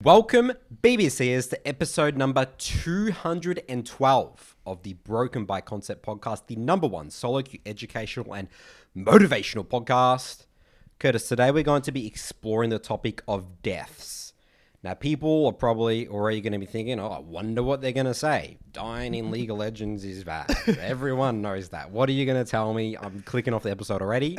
Welcome, BBCers, to episode number 212 of the Broken by Concept podcast, the number one solo educational and motivational podcast. Curtis, today we're going to be exploring the topic of deaths. Now, people are probably already going to be thinking, I wonder what they're going to say. Dying in League of Legends is bad. Everyone knows that. What are you going to tell me? I'm clicking off the episode already.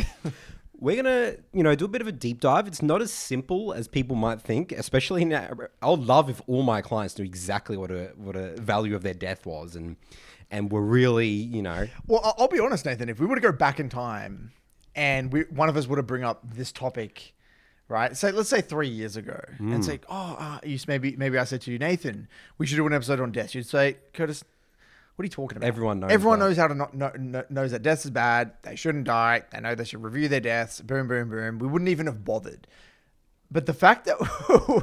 We're going to, do a bit of a deep dive. It's not as simple as people might think, especially now. I would love if all my clients knew exactly what a value of their death was and were really, Well, I'll be honest, Nathan, if we were to go back in time and one of us were to bring up this topic, right? So let's say 3 years ago and say, maybe I said to you, Nathan, we should do an episode on death. You'd say, Curtis, what are you talking about? Everyone knows. Everyone knows how to knows that death is bad. They shouldn't die. They know they should review their deaths. Boom, boom, boom. We wouldn't even have bothered. But the fact that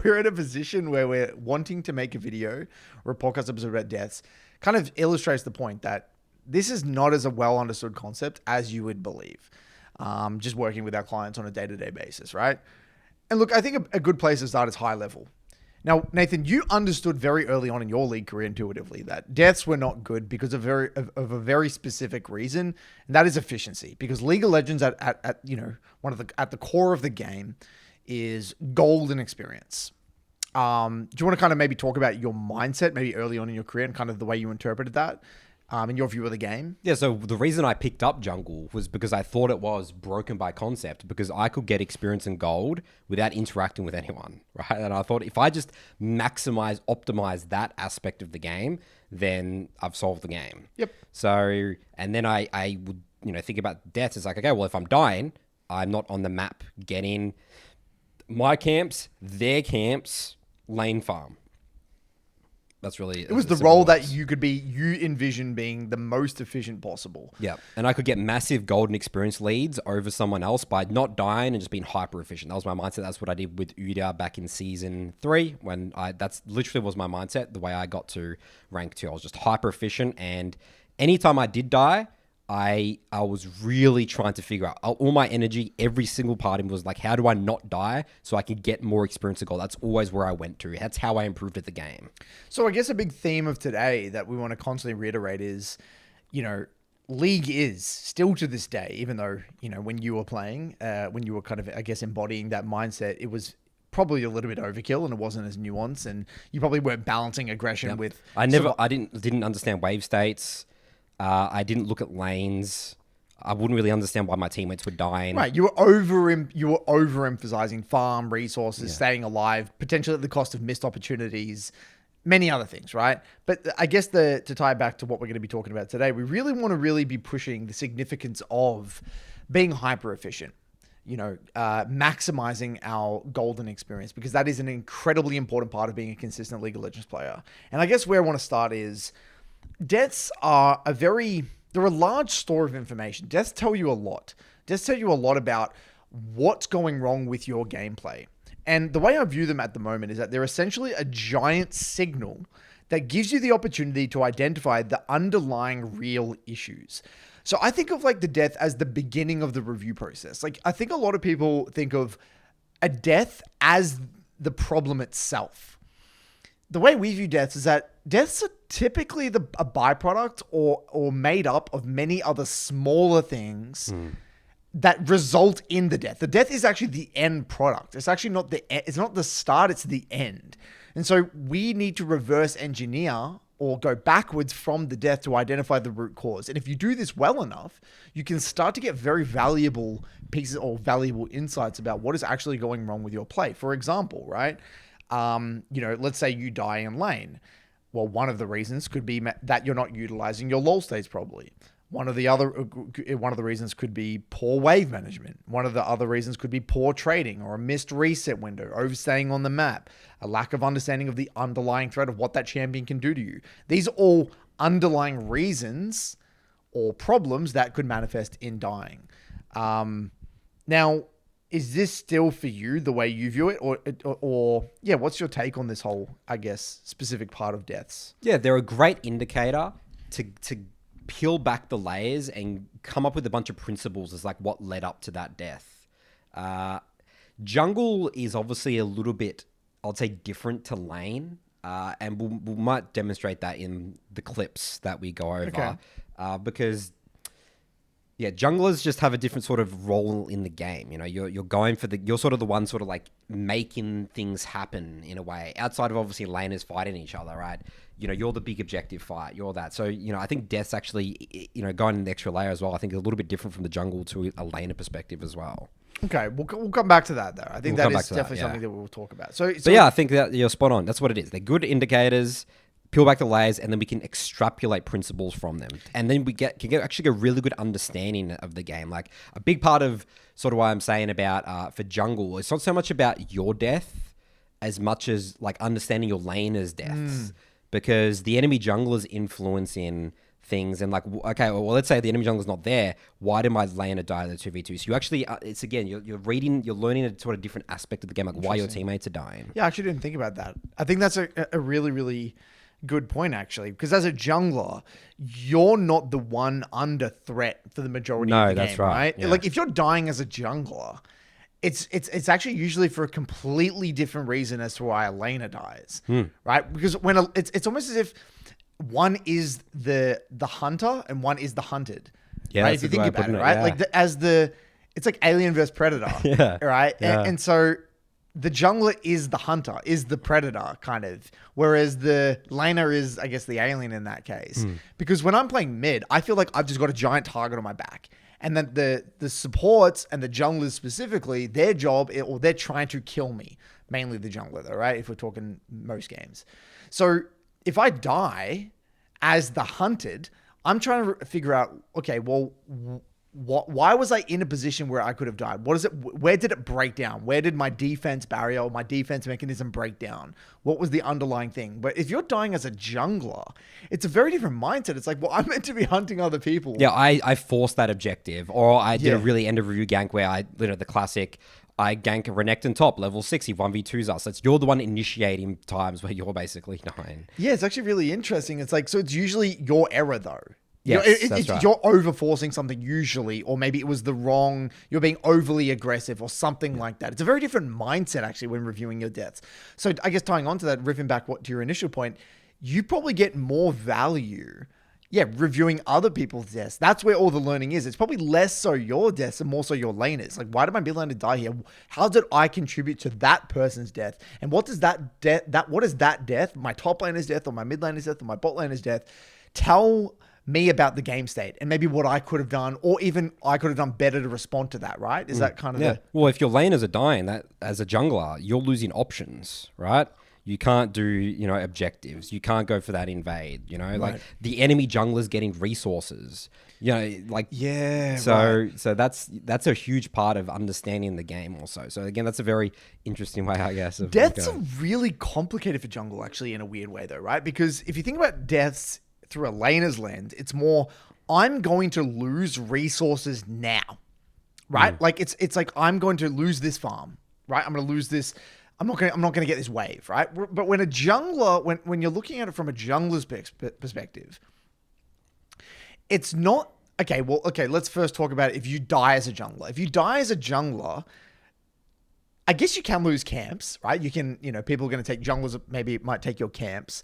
we're in a position where we're wanting to make a video or a podcast episode about deaths kind of illustrates the point that this is not as a well understood concept as you would believe. Just working with our clients on a day-to-day basis, right? And look, I think a good place to start is high level. Now, Nathan, you understood very early on in your league career intuitively that deaths were not good because of a very specific reason, and that is efficiency. Because League of Legends at the core of the game is gold and experience. Do you want to kind of maybe talk about your mindset maybe early on in your career and kind of the way you interpreted that in your view of the game? Yeah, so the reason I picked up Jungle was because I thought it was broken by concept, because I could get experience and gold without interacting with anyone, right? And I thought if I just optimize that aspect of the game, then I've solved the game. Yep. So, and then I would, think about deaths. It's like, okay, well, if I'm dying, I'm not on the map getting my camps, their camps, lane farm. That's really it was the role that you envision being the most efficient possible. Yeah. And I could get massive golden experience leads over someone else by not dying and just being hyper efficient. That was my mindset. That's what I did with Uda back in season 3 that's literally was my mindset. The way I got to rank 2, I was just hyper efficient. And anytime I did die, I was really trying to figure out all my energy. Every single part of it was like, how do I not die so I can get more experience of gold? That's always where I went to. That's how I improved at the game. So I guess a big theme of today that we want to constantly reiterate is, League is still to this day, even though, when you were playing, when you were kind of, I guess, embodying that mindset, it was probably a little bit overkill and it wasn't as nuanced, and you probably weren't balancing aggression with... I didn't understand wave states. I didn't look at lanes. I wouldn't really understand why my teammates were dying. Right, you were overemphasizing farm, resources, staying alive, potentially at the cost of missed opportunities, many other things, right? But I guess to tie back to what we're going to be talking about today, we really want to be pushing the significance of being hyper efficient. Maximizing our golden experience, because that is an incredibly important part of being a consistent League of Legends player. And I guess where I want to start is deaths are they're a large store of information. Deaths tell you a lot. Deaths tell you a lot about what's going wrong with your gameplay. And the way I view them at the moment is that they're essentially a giant signal that gives you the opportunity to identify the underlying real issues. So I think of like the death as the beginning of the review process. Like, I think a lot of people think of a death as the problem itself. The way we view deaths is that deaths are typically a byproduct or made up of many other smaller things that result in the death. The death is actually the end product. It's actually not it's not the start, it's the end. And so we need to reverse engineer or go backwards from the death to identify the root cause. And if you do this well enough, you can start to get very valuable pieces or valuable insights about what is actually going wrong with your play. For example, right? Let's say you die in lane. Well, one of the reasons could be that you're not utilizing your lull states properly. One of the reasons could be poor wave management. One of the other reasons could be poor trading or a missed reset window, overstaying on the map, a lack of understanding of the underlying threat of what that champion can do to you. These are all underlying reasons or problems that could manifest in dying. Now, is this still for you the way you view it, or what's your take on this whole, I guess, specific part of deaths? Yeah, they're a great indicator to peel back the layers and come up with a bunch of principles as like what led up to that death. Jungle is obviously a little bit I'd say, different to lane. And we might demonstrate that in the clips that we go over. Okay. Because, yeah, junglers just have a different sort of role in the game. You know, you're going for you're sort of the one sort of like making things happen in a way. Outside of obviously laners fighting each other, right? You know, you're the big objective fight. You're that. So, you know, I think Death's actually, you know, going the extra layer as well, I think a little bit different from the jungle to a laner perspective as well. Okay, we'll come back to that though. I think We'll that come is back to definitely that, something that we'll talk about. So yeah, I think that you're spot on. That's what it is. They're good indicators. Peel back the layers, and then we can extrapolate principles from them, and then we can get actually a really good understanding of the game. Like a big part of sort of what I'm saying about for jungle, it's not so much about your death as much as like understanding your laner's deaths, because the enemy jungler's influence in things, and like, okay, well, let's say the enemy jungler's not there. Why did my laner die in the 2v2? So you actually, it's again, you're learning a sort of different aspect of the game, like why your teammates are dying. yeah, I actually didn't think about that. I think that's a really, really good point, actually, because as a jungler, you're not the one under threat for the majority of the game, that's right. Yeah. Like if you're dying as a jungler, it's actually usually for a completely different reason as to why a laner dies, right? Because when it's almost as if one is the hunter and one is the hunted. Yeah, right? that's If you a think good way about of it, putting it, right? yeah. Like it's like Alien versus Predator, Yeah. right? Yeah. And so the jungler is the hunter, is the predator, kind of. Whereas the laner is, I guess, the alien in that case. Because when I'm playing mid, I feel like I've just got a giant target on my back. And then the supports and the junglers specifically, their job, or they're trying to kill me. Mainly the jungler, though, right? If we're talking most games. So if I die as the hunted, I'm trying to figure out, okay, well, why was I in a position where I could have died? Where did it break down? Where did my defense barrier or my defense mechanism break down? What was the underlying thing? But if you're dying as a jungler, it's a very different mindset. It's like, well, I'm meant to be hunting other people. Yeah, I forced that objective, or I did a really end of review gank where the classic, I gank a Renekton top, level 60, 1v2s us. It's you're the one initiating times where you're basically dying. Yeah, it's actually really interesting. It's like, so it's usually your error though. Yes, that's right. You're over-forcing something usually, or maybe it was you're being overly aggressive or something like that. It's a very different mindset actually when reviewing your deaths. So I guess tying on to that, riffing back to your initial point, you probably get more value, reviewing other people's deaths. That's where all the learning is. It's probably less so your deaths and more so your laners. Like, why did my mid laner die here? How did I contribute to that person's death? And what does that death, my top laner's death or my mid laner's death or my bot laner's death, tell me about the game state and maybe what I could have done, or even I could have done better to respond to that, right? Is that kind of Well, if your laners are dying, that as a jungler, you're losing options, right? You can't do, objectives. You can't go for that invade, like the enemy jungler's getting resources, like, So that's a huge part of understanding the game also. So again, that's a very interesting way, I guess. Deaths are really complicated for jungle actually in a weird way though, right? Because if you think about deaths through a laner's lens, it's more, I'm going to lose resources now, right? Like it's like I'm going to lose this farm, right? I'm going to lose this. I'm not going to get this wave, right? But when a jungler, when you're looking at it from a jungler's perspective, it's not okay. Well, okay, let's first talk about if you die as a jungler. If you die as a jungler, I guess you can lose camps, right? You can, people are going to take junglers. Maybe it might take your camps.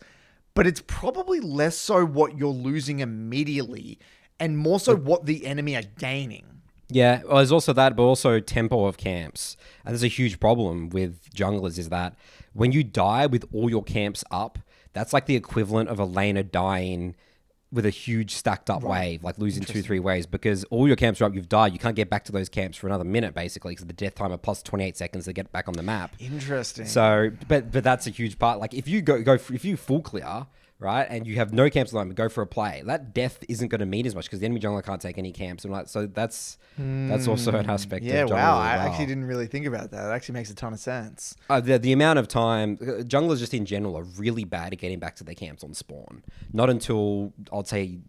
But it's probably less so what you're losing immediately and more so what the enemy are gaining. Yeah, well, there's also that, but also tempo of camps. And there's a huge problem with junglers is that when you die with all your camps up, that's like the equivalent of a laner dying with a huge stacked up wave, like losing 2-3 waves, because all your camps are up, you've died. You can't get back to those camps for another minute, basically, because the death timer plus 28 seconds to get back on the map. Interesting. So, but that's a huge part. Like if you if you full clear, right, and you have no camps on, go for a play, that death isn't going to mean as much because the enemy jungler can't take any camps, and so that's also an aspect. Yeah, of jungle wow. as well. I actually didn't really think about that. It actually makes a ton of sense. The amount of time junglers just in general are really bad at getting back to their camps on spawn. Not until I'd say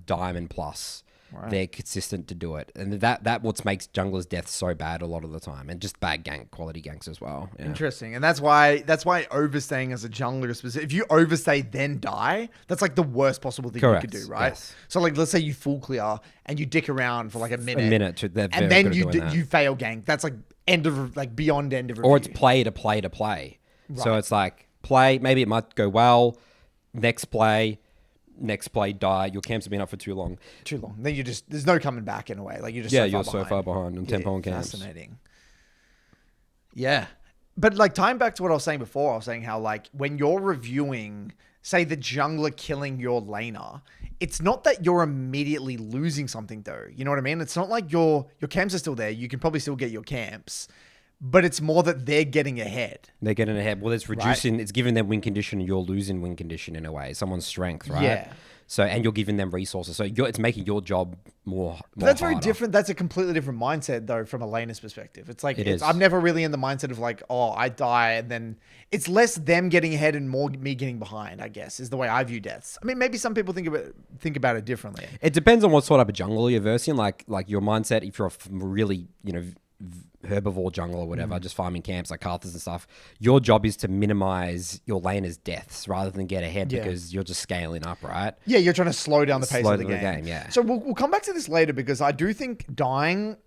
diamond plus. Right. They're consistent to do it, and that what makes junglers' deaths so bad a lot of the time, and just bad quality ganks as well. Yeah. Interesting, and that's why overstaying as a jungler, if you overstay then die, that's like the worst possible thing you could do, right? Yes. So like, let's say you full clear and you dick around for like a minute, and then you fail gank. That's like beyond end of review. Or it's play to play to play. So it's like play, maybe it might go well. Next play, die. Your camps have been up for too long. Then there's no coming back in a way. Like you're just you're so far behind on tempo on camps. Fascinating. Yeah. But like tying back to what I was saying before, I was saying how like when you're reviewing, say the jungler killing your laner, it's not that you're immediately losing something though. You know what I mean? It's not like your camps are still there. You can probably still get your camps, but it's more that they're getting ahead. They're getting ahead. Well, it's reducing, It's giving them win condition and you're losing win condition in a way. Someone's strength, right? Yeah. So, and you're giving them resources. So it's making your job more that's harder. Very different. That's a completely different mindset though from a laner's perspective. It's like, I'm never really in the mindset of like, oh, I die. And then it's less them getting ahead and more me getting behind, I guess, is the way I view deaths. I mean, maybe some people think about it differently. It depends on what sort of a jungle you're versing. Like your mindset, if you're a really, herbivore jungle or whatever, just farming camps like Carthus and stuff, your job is to minimize your laner's deaths rather than get ahead because you're just scaling up, right? Yeah, you're trying to slow down the pace of the game. Yeah. So we'll come back to this later because I do think dying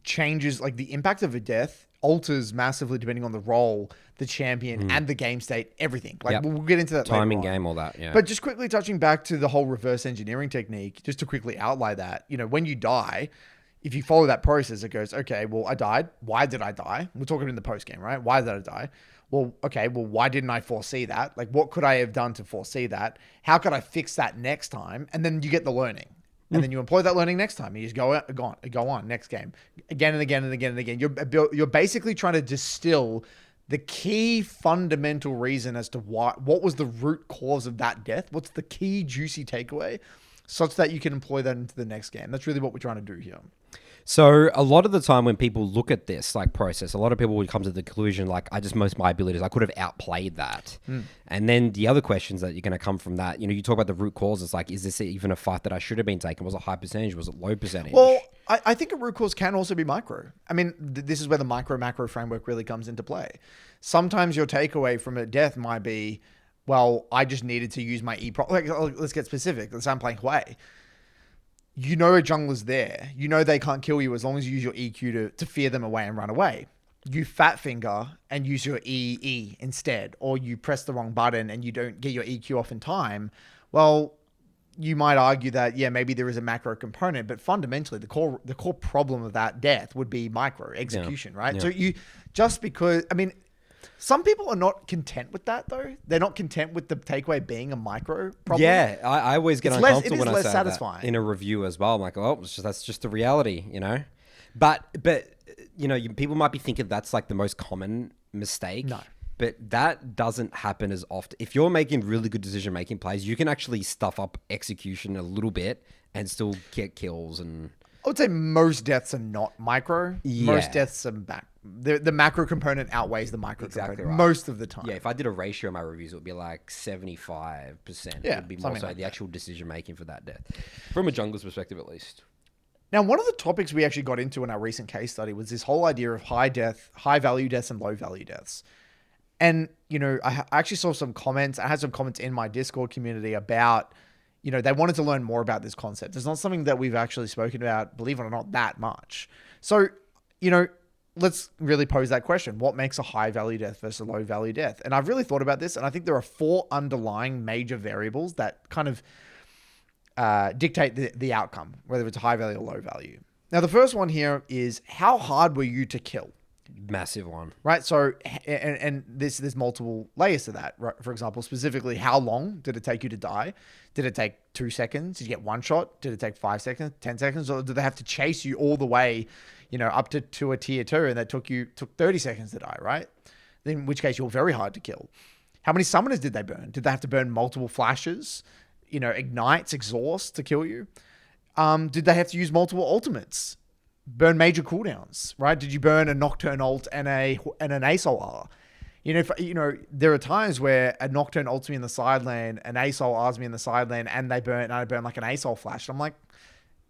changes, like the impact of a death alters massively depending on the role, the champion, and the game state, everything. Like we'll get into that timing later on. Game, all that, yeah. But just quickly touching back to the whole reverse engineering technique, just to quickly outline that, when you die, if you follow that process, it goes, okay, well, I died. Why did I die? We're talking in the post game, right? Why did I die? Well, okay, well, why didn't I foresee that? Like, what could I have done to foresee that? How could I fix that next time? And then you get the learning. And then you employ that learning next time. You just go on, next game. Again and again and again and again. You're basically trying to distill the key fundamental reason as to what was the root cause of that death. What's the key juicy takeaway? Such that you can employ that into the next game. That's really what we're trying to do here. So a lot of the time when people look at this like process, a lot of people would come to the conclusion like, most of my abilities, I could have outplayed that. And then the other questions that you're going to come from that, you talk about the root causes, like, is this even a fight that I should have been taking? Was it high percentage? Was it low percentage? Well, I think a root cause can also be micro. I mean, this is where the micro-macro framework really comes into play. Sometimes your takeaway from a death might be, well, I just needed to use my let's get specific. Let's say I'm playing Hwei. A jungler's there. They can't kill you as long as you use your EQ to fear them away and run away. You fat finger and use your EE instead, or you press the wrong button and you don't get your EQ off in time. Well, you might argue that, maybe there is a macro component, but fundamentally the core problem of that death would be micro execution, right? Yeah. So some people are not content with that, though. They're not content with the takeaway being a micro problem. Yeah, I always get uncomfortable when I say satisfying. That in a review as well. I'm like, that's just the reality, But people might be thinking that's like the most common mistake. No. But that doesn't happen as often. If you're making really good decision-making plays, you can actually stuff up execution a little bit and still get kills. And I would say most deaths are not micro. Yeah. Most deaths are back. The macro component outweighs the micro component most of the time. Yeah, if I did a ratio of my reviews, it would be like 75%. Yeah, it would be more so like the actual decision-making for that death. From a jungler's perspective, at least. Now, one of the topics we actually got into in our recent case study was this whole idea of high value deaths and low value deaths. And, I actually saw some comments. I had some comments in my Discord community about, they wanted to learn more about this concept. It's not something that we've actually spoken about, believe it or not, that much. So, let's really pose that question. What makes a high value death versus a low value death? And I've really thought about this, and I think there are 4 underlying major variables that kind of dictate the outcome, whether it's high value or low value. Now, the first one here is how hard were you to kill? Massive one. Right? So, and there's multiple layers to that. Right? For example, specifically, how long did it take you to die? Did it take 2 seconds? Did you get one shot? Did it take 5 seconds, 10 seconds? Or did they have to chase you all the way, up to a tier 2 and that took 30 seconds to die, right? In which case, you're very hard to kill. How many summoners did they burn? Did they have to burn multiple flashes, ignites, exhaust to kill you? Did they have to use multiple ultimates? Burn major cooldowns, right? Did you burn a Nocturne ult and an ASOL R? There are times where a Nocturne ults me in the side lane, an ASOL R's me in the side lane, and I burn like an ASOL flash. I'm like,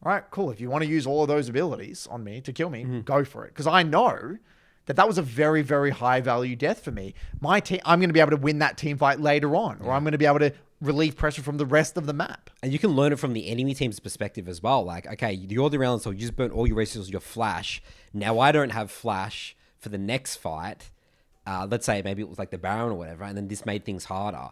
all right, cool. If you want to use all of those abilities on me to kill me, go for it. Because I know that was a very, very high value death for me. My team, I'm going to be able to win that team fight later on, or I'm going to be able to relieve pressure from the rest of the map. And you can learn it from the enemy team's perspective as well. Like, okay, you're the round, so you just burnt all your resources, your flash. Now I don't have flash for the next fight. let's say maybe it was like the Baron or whatever, and then this made things harder.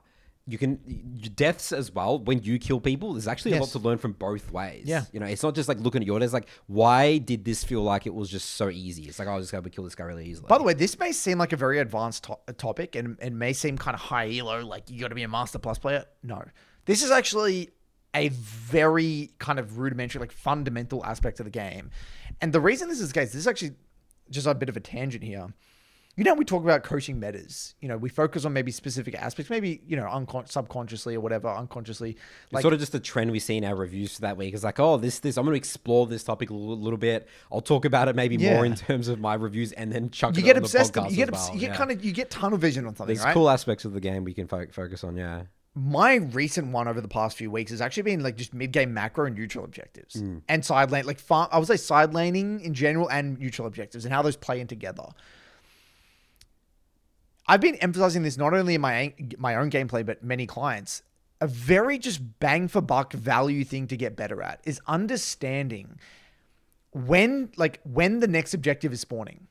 Deaths as well, when you kill people, there's actually a lot to learn from both ways. Yeah. It's not just like looking at your death, like, why did this feel like it was just so easy? It's like, I was just going to kill this guy really easily. By the way, this may seem like a very advanced topic and may seem kind of high elo, like you got to be a Master Plus player. No. This is actually a very kind of rudimentary, like fundamental aspect of the game. And the reason this is the case, this is actually just a bit of a tangent here. We talk about coaching metas. We focus on maybe specific aspects, maybe, subconsciously or whatever, unconsciously. It's sort of just a trend we see in our reviews for that week. It's like, this, I'm going to explore this topic a little bit. I'll talk about it maybe more in terms of my reviews and then chuck it on the podcast You get tunnel vision on something, There's right? cool aspects of the game we can focus on, yeah. My recent one over the past few weeks has actually been like just mid-game macro and neutral objectives and side lane, I would say side laning in general and neutral objectives and how those play in together. I've been emphasizing this not only in my own gameplay, but many clients. A very just bang for buck value thing to get better at is understanding when the next objective is spawning.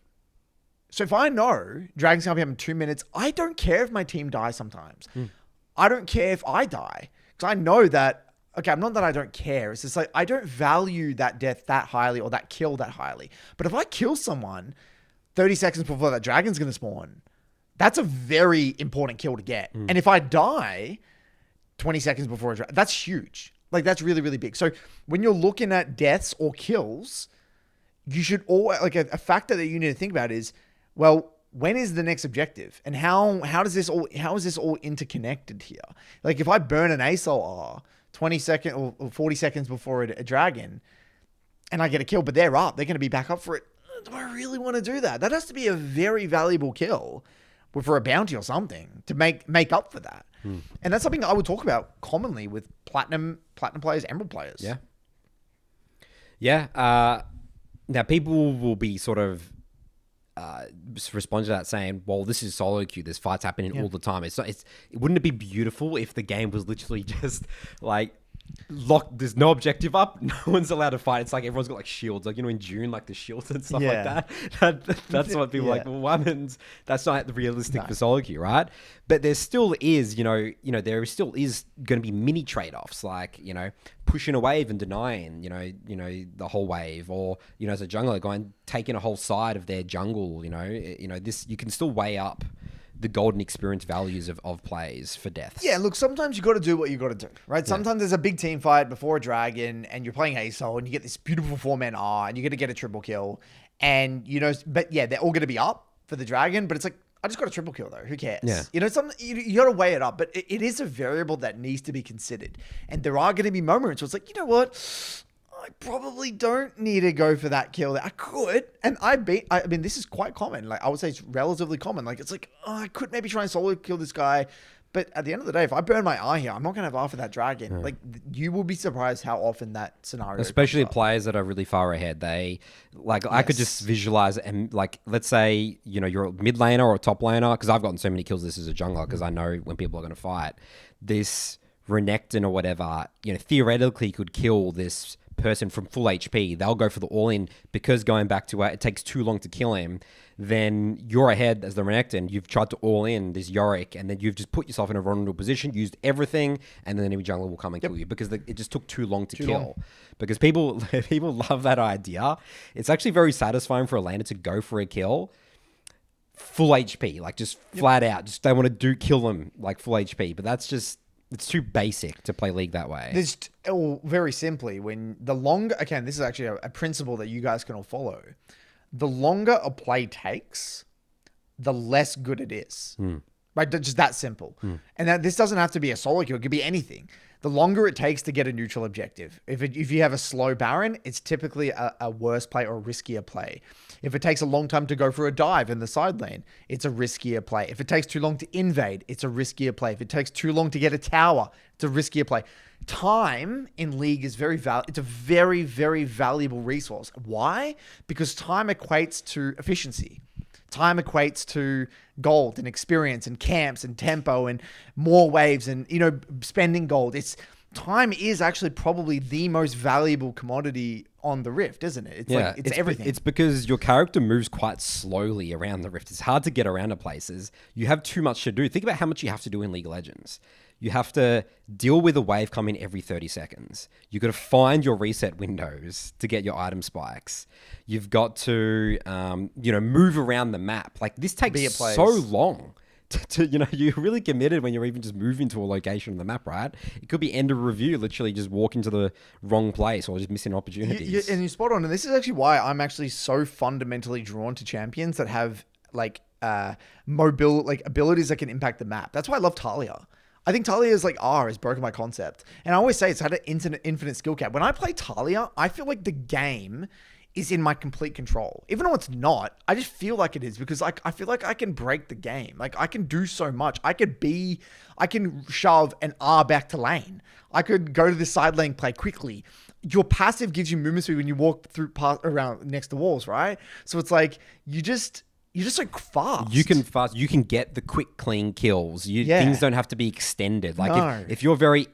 So if I know Dragon's going to be up in 2 minutes, I don't care if my team dies sometimes. I don't care if I die because I know that, okay, not that I don't care. It's just like, I don't value that death that highly or that kill that highly. But if I kill someone 30 seconds before that dragon's going to spawn, that's a very important kill to get. And if I die 20 seconds before that's huge. Like, that's really, really big. So when you're looking at deaths or kills, you should always, like, a factor that you need to think about is, well, when is the next objective? And how is this all interconnected here? Like, if I burn an ASOR 20 seconds or 40 seconds before a dragon and I get a kill, but they're up, they're going to be back up for it. Do I really want to do that? That has to be a very valuable kill for a bounty or something to make up for that. And that's something I would talk about commonly with platinum players, emerald players. Yeah. Yeah. Now people will be sort of respond to that saying, well, this is solo queue. There's fights happening all the time. Wouldn't it be beautiful if the game was literally just like locked? There's no objective up. No one's allowed to fight. It's like everyone's got like shields, like, in June, like the shields and stuff like that. That's what people like. Well, what happens? That's not realistic for solo queue, right? But there still is, there still is going to be mini trade-offs, like, pushing a wave and denying, the whole wave, or, as a jungler going taking a whole side of their jungle, this, you can still weigh up the golden experience values of plays for deaths. Yeah, look, sometimes you got to do what you got to do, right? Sometimes there's a big team fight before a dragon and you're playing ASOL and you get this beautiful 4-man R and you're going to get a triple kill. And, but yeah, they're all going to be up for the dragon, but it's like, I just got a triple kill though. Who cares? Yeah. You got to weigh it up, but it is a variable that needs to be considered. And there are going to be moments where it's like, you know what? I probably don't need to go for that kill. I could. And I mean, this is quite common. Like, I would say it's relatively common. Like, it's like, I could maybe try and solo kill this guy. But at the end of the day, if I burn my eye here, I'm not going to have R for that dragon. Yeah. Like, you will be surprised how often that scenario especially players that are really far ahead. They, like, I could just visualize it and, like, let's say, you're a mid laner or a top laner, because I've gotten so many kills this as a jungler, because I know when people are going to fight. This Renekton or whatever, theoretically could kill this person from full HP. They'll go for the all-in, because going back to it takes too long to kill him. Then you're ahead as the Renekton. You've tried to all-in this Yorick, and then you've just put yourself in a vulnerable position, used everything, and then the enemy jungler will come and kill you, because it just took too long to kill. Because people love that idea. It's actually very satisfying for a laner to go for a kill full HP, like just flat out. Just they want to kill them like full HP, but that's just, it's too basic to play League that way. Very simply, this is actually a principle that you guys can all follow. The longer a play takes, the less good it is. Right? Just that simple. And this doesn't have to be a solo kill. It could be anything. The longer it takes to get a neutral objective. If you have a slow Baron, it's typically a worse play or a riskier play. If it takes a long time to go for a dive in the side lane, it's a riskier play. If it takes too long to invade, it's a riskier play. If it takes too long to get a tower, it's a riskier play. Time in League is it's a very, very valuable resource. Why? Because time equates to efficiency. Time equates to gold and experience and camps and tempo and more waves and, spending gold. Time is actually probably the most valuable commodity on the rift, isn't it? It's Yeah, like it's everything. It's because your character moves quite slowly around the rift. It's hard to get around to places. You have too much to do. Think about how much you have to do in League of Legends. You have to deal with a wave coming every 30 seconds. You've got to find your reset windows to get your item spikes. You've got to, move around the map. Like, this takes so long. You're really committed when you're even just moving to a location on the map, right? It could be end of review, literally just walking to the wrong place or just missing opportunities. And you're spot on. And this is actually why I'm actually so fundamentally drawn to champions that have abilities that can impact the map. That's why I love Talia. I think Talia is is broken by concept. And I always say it's had an infinite skill cap. When I play Talia, I feel like the game is in my complete control. Even though it's not, I just feel like it is because I feel like I can break the game. Like, I can do so much. I can shove an R back to lane. I could go to the side lane, play quickly. Your passive gives you movement speed when you walk around next to walls, right? So it's like, you're just like fast. You can get the quick, clean kills. Things don't have to be extended. Like, if you're very,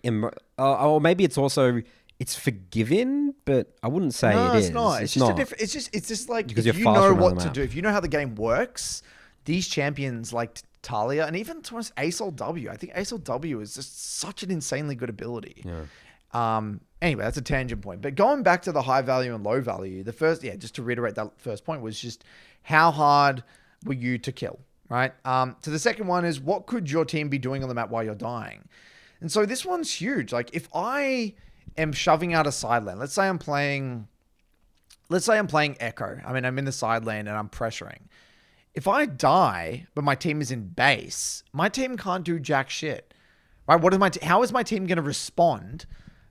or maybe it's also, it's forgiving, but I wouldn't say it is. It's not. It's just like, because if you know what to do, if you know how the game works, these champions like Talia and even towards ASLW, I think ASLW is just such an insanely good ability. Yeah. Anyway, that's a tangent point. But going back to the high value and low value, just to reiterate that first point was just how hard were you to kill, right? So the second one is, what could your team be doing on the map while you're dying? And so this one's huge. Like, if I am shoving out a side lane, let's say I'm playing Echo. I mean, I'm in the side lane and I'm pressuring. If I die, but my team is in base, my team can't do jack shit, right? How is my team going to respond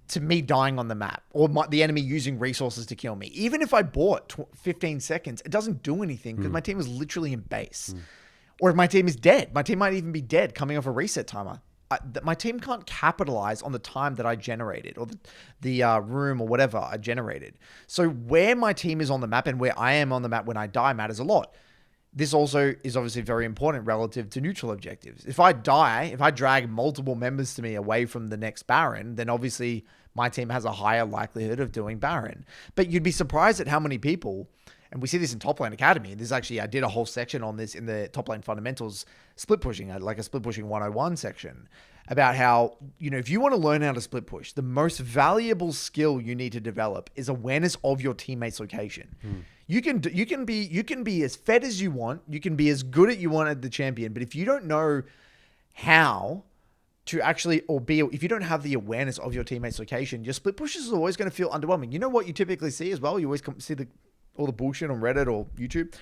to me dying on the map or the enemy using resources to kill me? Even if I bought 15 seconds, it doesn't do anything because my team is literally in base. Or if my team is dead, my team might even be dead coming off a reset timer. My team can't capitalize on the time that I generated or the room or whatever I generated. So where my team is on the map and where I am on the map when I die matters a lot. This also is obviously very important relative to neutral objectives. If I drag multiple members to me away from the next Baron, then obviously my team has a higher likelihood of doing Baron. But you'd be surprised at how many people, and we see this in Top Lane Academy. I did a whole section on this in the Top Lane Fundamentals split pushing, like a split pushing 101 section, about how, if you want to learn how to split push, the most valuable skill you need to develop is awareness of your teammate's location. You can be as fed as you want. You can be as good as you want at the champion. But if you don't know how to actually, if you don't have the awareness of your teammate's location, your split pushes are always going to feel underwhelming. You know what you typically see as well? You always see all the bullshit on Reddit or YouTube.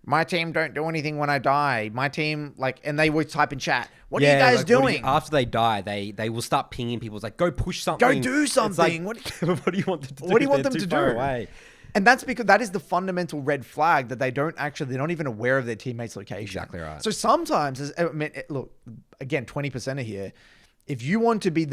My team don't do anything when I die. My team, and they always type in chat, what are you guys doing? After they die, they will start pinging people. It's like, go push something. Go do something. Like, what do you want them to do? What do you want them to do? Away. And that's because that is the fundamental red flag that they're not even aware of their teammates' location. Exactly right. So sometimes, look, again, 20% are here. If you want to be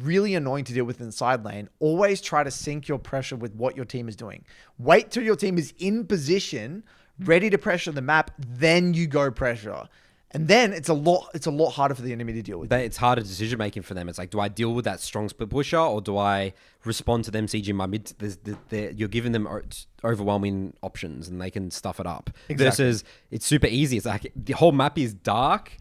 really annoying to deal with in the side lane, always try to sync your pressure with what your team is doing. Wait till your team is in position, ready to pressure the map, then you go pressure. And then it's a lot harder for the enemy to deal with. It's harder decision making for them. It's like, do I deal with that strong split pusher or do I respond to them sieging my mid? You're giving them overwhelming options and they can stuff it up. Exactly. Versus it's super easy. It's like the whole map is dark.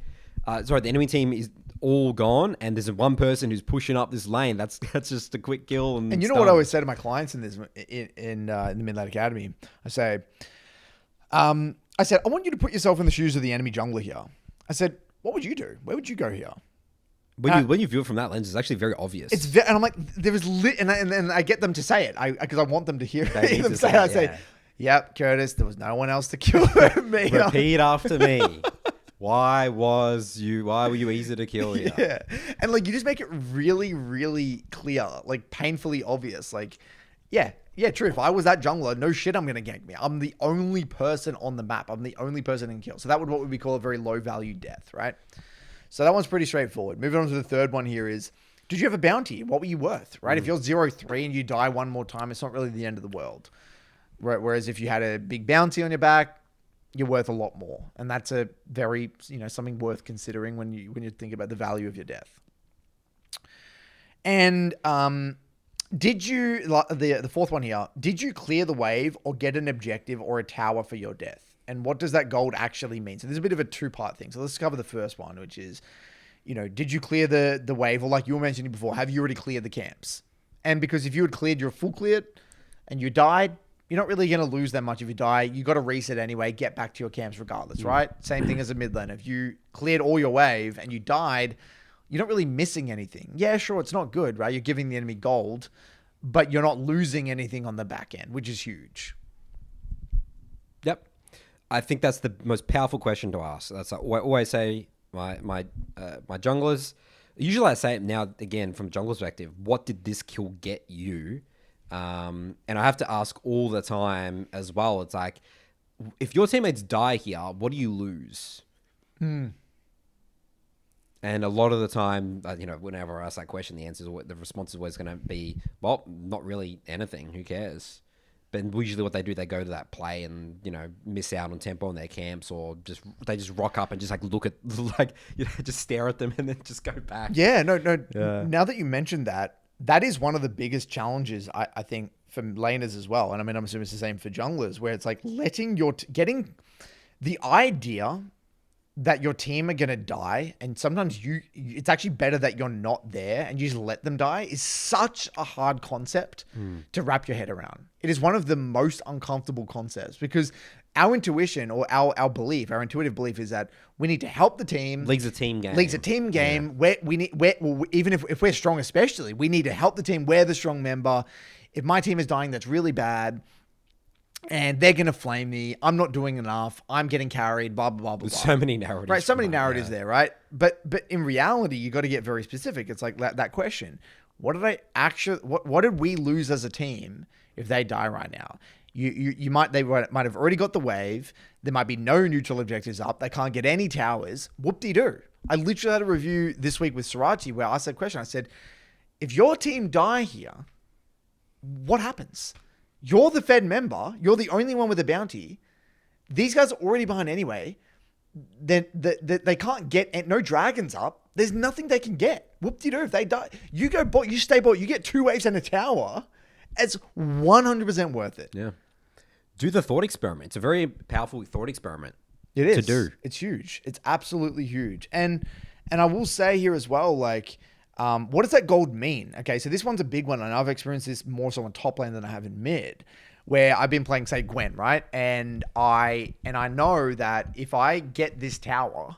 The enemy team is all gone and there's one person who's pushing up this lane. That's just a quick kill. And you know what I always say to my clients in this in the Midnight Academy? I said, I want you to put yourself in the shoes of the enemy jungler here. I said, what would you do? Where would you go here? When you view it from that lens, it's actually very obvious. And I'm like, there is and I get them to say it because I want them to hear them say it. I say, yep, Curtis, there was no one else to kill me. Repeat after me. Why were you easy to kill here? Yeah. And you just make it really, really clear, painfully obvious. Yeah, true. If I was that jungler, no shit, I'm going to gank me. I'm the only person on the map. I'm the only person in kill. So that would what we call a very low value death, right? So that one's pretty straightforward. Moving on to the third one here is, did you have a bounty? What were you worth, right? If you're 0-3 and you die one more time, it's not really the end of the world. Right? Whereas if you had a big bounty on your back, you're worth a lot more. And that's a very, something worth considering when you think about the value of your death. And Did you, the fourth one here, did you clear the wave or get an objective or a tower for your death? And what does that gold actually mean? So there's a bit of a two-part thing. So let's cover the first one, which is, did you clear the wave? Or like you were mentioning before, have you already cleared the camps? And because if you had cleared your full cleared and you died, you're not really going to lose that much if you die. You got to reset anyway, get back to your camps regardless, right? Same thing as a mid lane. If you cleared all your wave and you died, you're not really missing anything. Yeah, sure, it's not good, right? You're giving the enemy gold, but you're not losing anything on the back end, which is huge. Yep. I think that's the most powerful question to ask. That's like, I always say my junglers. Usually I say it now, again, from a jungler perspective, what did this kill get you? And I have to ask all the time as well. It's like, if your teammates die here, what do you lose? And a lot of the time, whenever I ask that question, the response is always going to be, well, not really anything. Who cares? But usually what they do, they go to that play and, miss out on tempo on their camps, or they just rock up and just look at, just stare at them and then just go back. Yeah, no. Yeah. Now that you mentioned that is one of the biggest challenges, I think, for laners as well. And I mean, I'm assuming it's the same for junglers, where it's like letting getting the idea that your team are going to die. And sometimes it's actually better that you're not there and you just let them die is such a hard concept to wrap your head around. It is one of the most uncomfortable concepts because our intuition or our belief, our intuitive belief is that we need to help the team. League's a team game. Yeah. Even if we're strong, especially, we need to help the team. We're the strong member. If my team is dying, that's really bad. And they're going to flame me. I'm not doing enough. I'm getting carried, blah, blah, blah, blah. So many narratives. Right, so many narratives there, right? But in reality, you got to get very specific. It's like that question. What did we lose as a team if they die right now? They might have already got the wave. There might be no neutral objectives up. They can't get any towers. Whoop-de-doo. I literally had a review this week with Srirachi where I asked that question. I said, if your team die here, what happens? You're the Fed member. You're the only one with a bounty. These guys are already behind anyway. They can't get no dragons up. There's nothing they can get. Whoop-de-doo. If they die, you go bot, you stay bot, you get 2 waves and a tower. It's 100% worth it. Yeah. Do the thought experiment. It's a very powerful thought experiment. It is. To do. It's huge. It's absolutely huge. And I will say here as well, what does that gold mean? Okay, so this one's a big one, and I've experienced this more so on top lane than I have in mid, where I've been playing, say, Gwen, right? And I know that if I get this tower,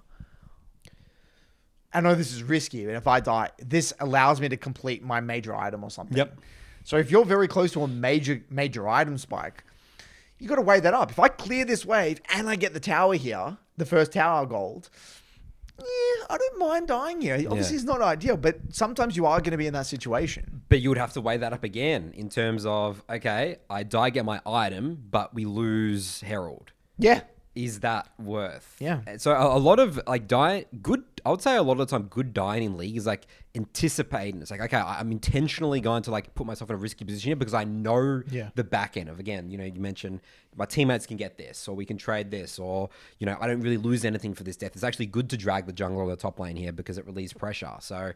I know this is risky, and if I die, this allows me to complete my major item or something. Yep. So if you're very close to a major item spike, you got to weigh that up. If I clear this wave and I get the tower here, the first tower gold, yeah, I don't mind dying here. Obviously, it's not ideal, but sometimes you are going to be in that situation. But you would have to weigh that up again in terms of, okay, I die, get my item, but we lose Herald. Yeah. Is that worth? Yeah. So a lot of I would say a lot of the time good dying in League is anticipating. It's like, okay, I'm intentionally going to put myself in a risky position here because I know the back end of, again, you mentioned my teammates can get this, or we can trade this, or, I don't really lose anything for this death. It's actually good to drag the jungler on the top lane here because it relieves pressure. So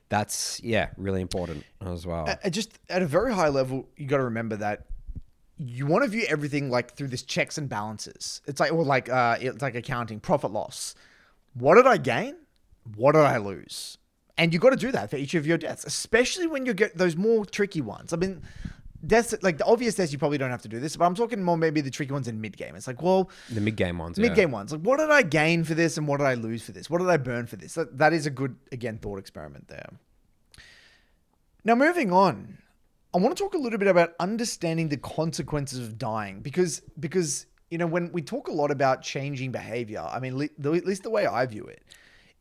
that's, really important as well. Just at a very high level, you got to remember that you want to view everything through this checks and balances. It's it's like accounting, profit loss. What did I gain? What did I lose? And you got to do that for each of your deaths, especially when you get those more tricky ones. I mean, deaths, the obvious deaths, you probably don't have to do this, but I'm talking more maybe the tricky ones in mid game. It's the mid game ones. ones. What did I gain for this and what did I lose for this? What did I burn for this? That is a good, again, thought experiment there. Now, moving on. I want to talk a little bit about understanding the consequences of dying because when we talk a lot about changing behavior, I mean, at least the way I view it,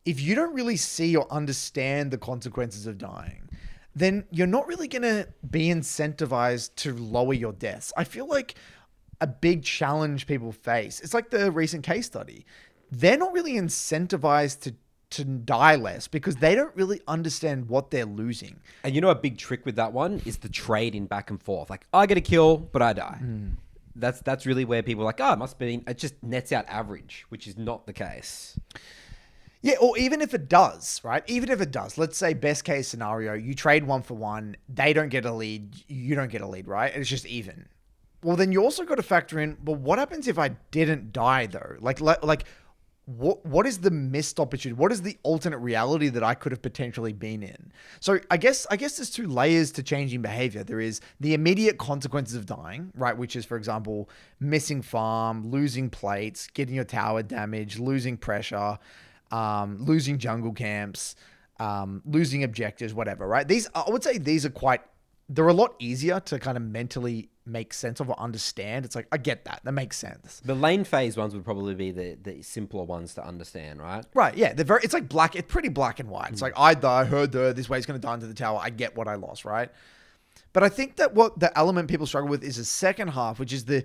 if you don't really see or understand the consequences of dying, then you're not really going to be incentivized to lower your deaths. I feel like a big challenge people face, it's like the recent case study. They're not really incentivized to die less because they don't really understand what they're losing. And a big trick with that one is the trade in back and forth. I get a kill, but I die. That's really where people are it must be, it just nets out average, which is not the case. Yeah, or even if it does, right? Even if it does, let's say best case scenario, you trade 1-for-1, they don't get a lead, you don't get a lead, right? And it's just even. Well, then you also got to factor in, well, what happens if I didn't die though? Like what is the missed opportunity? What is the alternate reality that I could have potentially been in? So I guess there's two layers to changing behavior. There is the immediate consequences of dying, right? Which is, for example, missing farm, losing plates, getting your tower damaged, losing pressure, losing jungle camps, losing objectives, whatever, right? I would say these are they're a lot easier to kind of mentally make sense of or understand. It's like, I get that. That makes sense. The lane phase ones would probably be the simpler ones to understand, right? Right, yeah. It's like it's pretty black and white. It's like, I heard this way he's going to die into the tower. I get what I lost, right? But I think that what the element people struggle with is the second half, which is the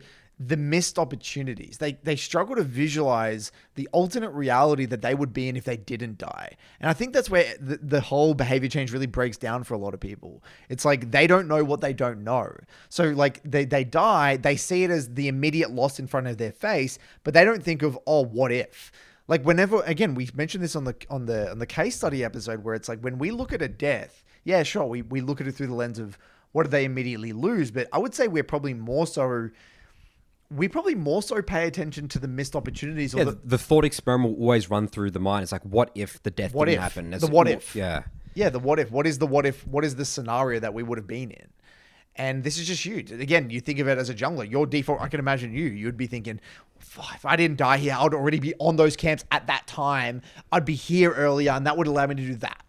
missed opportunities. They struggle to visualize the alternate reality that they would be in if they didn't die. And I think that's where the whole behavior change really breaks down for a lot of people. It's like they don't know what they don't know. So like they die, they see it as the immediate loss in front of their face, but they don't think of, oh, what if? Like whenever, again, we mentioned this on the case study episode where it's like when we look at a death, yeah, sure, we look at it through the lens of what do they immediately lose? But I would say we probably more so pay attention to the missed opportunities. Yeah, the thought experiment will always run through the mind. It's like, what if the death didn't happen? The what if. Yeah. Yeah, the what if. What is the what if? What is the scenario that we would have been in? And this is just huge. Again, you think of it as a jungler. Your default, I can imagine you'd be thinking, if I didn't die here, I would already be on those camps at that time. I'd be here earlier, and that would allow me to do that.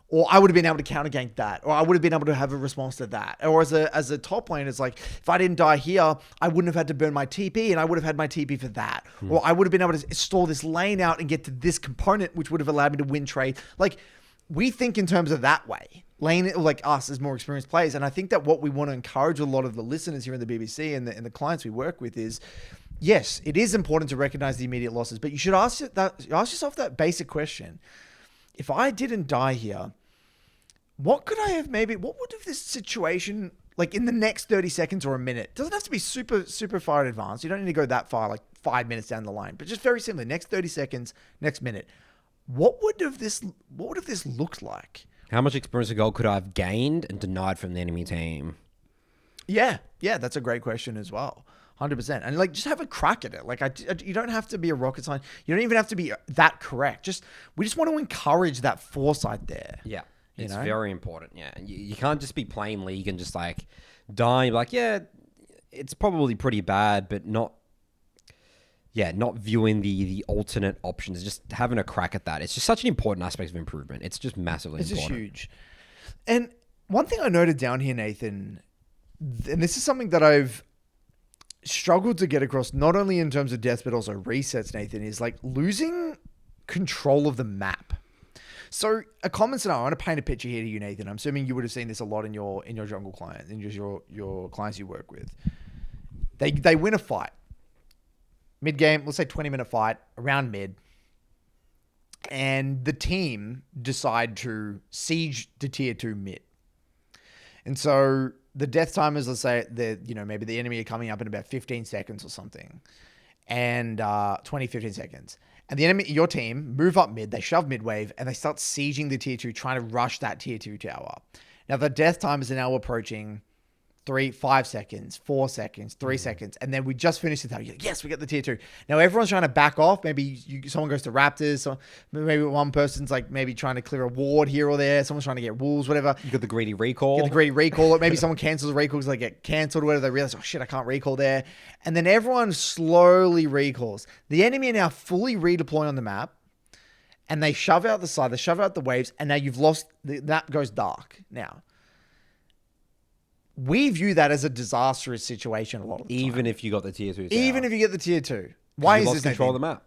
Or I would have been able to counter gank that. Or I would have been able to have a response to that. Or as a top lane, it's like, if I didn't die here, I wouldn't have had to burn my TP and I would have had my TP for that. Or I would have been able to stall this lane out and get to this component, which would have allowed me to win trade. Like, we think in terms of that way. Lane, like us as more experienced players. And I think that what we want to encourage a lot of the listeners here in the BBC and the clients we work with is, yes, it is important to recognize the immediate losses, but you should ask yourself that basic question. If I didn't die here, what would have this situation, like in the next 30 seconds or a minute, doesn't have to be super, super far in advance. You don't need to go that far, like 5 minutes down the line, but just very simply, next 30 seconds, next minute, what would have this looked like? How much experience of gold could I have gained and denied from the enemy team? Yeah, that's a great question as well. 100%. And like, just have a crack at it. Like, you don't have to be a rocket scientist. You don't even have to be that correct. We just want to encourage that foresight there. Yeah. It's very important, yeah. And you can't just be playing League and just like dying. Like, yeah, it's probably pretty bad, but not viewing the alternate options. Just having a crack at that. It's just such an important aspect of improvement. It's just massively important. It's just huge. And one thing I noted down here, Nathan, and this is something that I've struggled to get across, not only in terms of deaths, but also resets, Nathan, is like losing control of the map. So a common scenario, I want to paint a picture here to you, Nathan. I'm assuming you would have seen this a lot in your jungle clients, in just your clients you work with. They win a fight. Mid-game, let's say 20-minute fight, around mid. And the team decide to siege the tier 2 mid. And so the death timers, let's say, maybe the enemy are coming up in about 15 seconds or something. And 15 seconds. And the enemy, your team, move up mid, they shove mid wave, and they start sieging the tier 2, trying to rush that tier 2 tower. Now, the death timers are now approaching 5 seconds, 4 seconds, 3 seconds, and then we just finished the tower. You're like, yes, we got the tier 2. Now, everyone's trying to back off. Maybe someone goes to Raptors, so maybe one person's like maybe trying to clear a ward here or there. Someone's trying to get wolves, whatever. You got the greedy recall. Or maybe someone cancels a recall because they get cancelled or whatever. They realize, oh shit, I can't recall there. And then everyone slowly recalls. The enemy are now fully redeploying on the map, and they shove out the side, they shove out the waves, and now you've lost, the map goes dark now. We view that as a disastrous situation a lot of the time. Even if you got the tier 2 tower. Even if you get the tier 2. Why is this, control Nathan? of the map.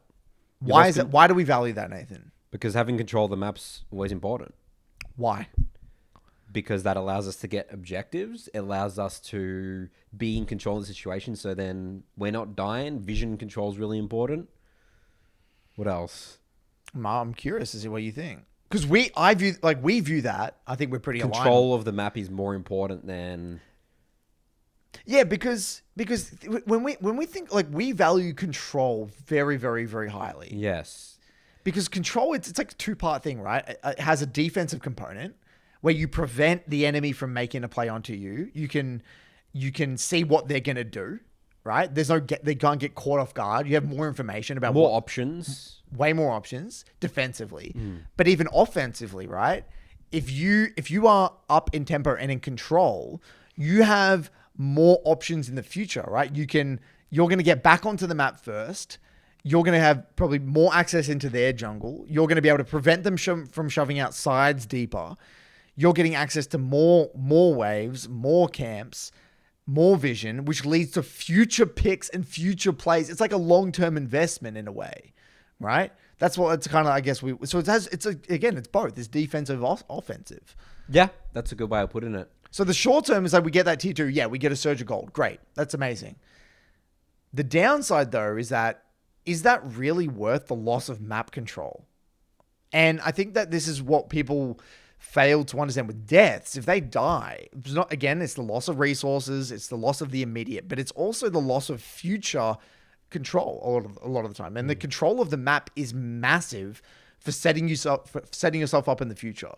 Why is it? Why do we value that, Nathan? Because having control of the map's always important. Why? Because that allows us to get objectives. It allows us to be in control of the situation. So then we're not dying. Vision control is really important. What else? I'm curious to see what you think. Because we view that. I think we're pretty aligned. Control of the map is more important than. Yeah, because when we think, like, we value control very, very, very highly. Yes. Because control, it's like a two-part thing, right? It has a defensive component where you prevent the enemy from making a play onto you. You can see what they're gonna do, right? They can't get caught off guard. You have more information about options, way more options defensively, but even offensively, right? If you are up in tempo and in control, you have more options in the future, right? You're gonna get back onto the map first. You're going to have probably more access into their jungle. You're going to be able to prevent them from shoving out sides deeper. You're getting access to more waves, more camps, more vision, which leads to future picks and future plays. It's like a long-term investment in a way, right? That's what it's kind of, I guess it's both. It's defensive, offensive. Yeah, that's a good way of putting it. So the short term is like we get that tier 2. Yeah, we get a surge of gold. Great. That's amazing. The downside though is that really worth the loss of map control? And I think that this is what people fail to understand with deaths. If they die, it's the loss of resources, it's the loss of the immediate, but it's also the loss of future control a lot of the time. And the control of the map is massive for setting yourself up in the future.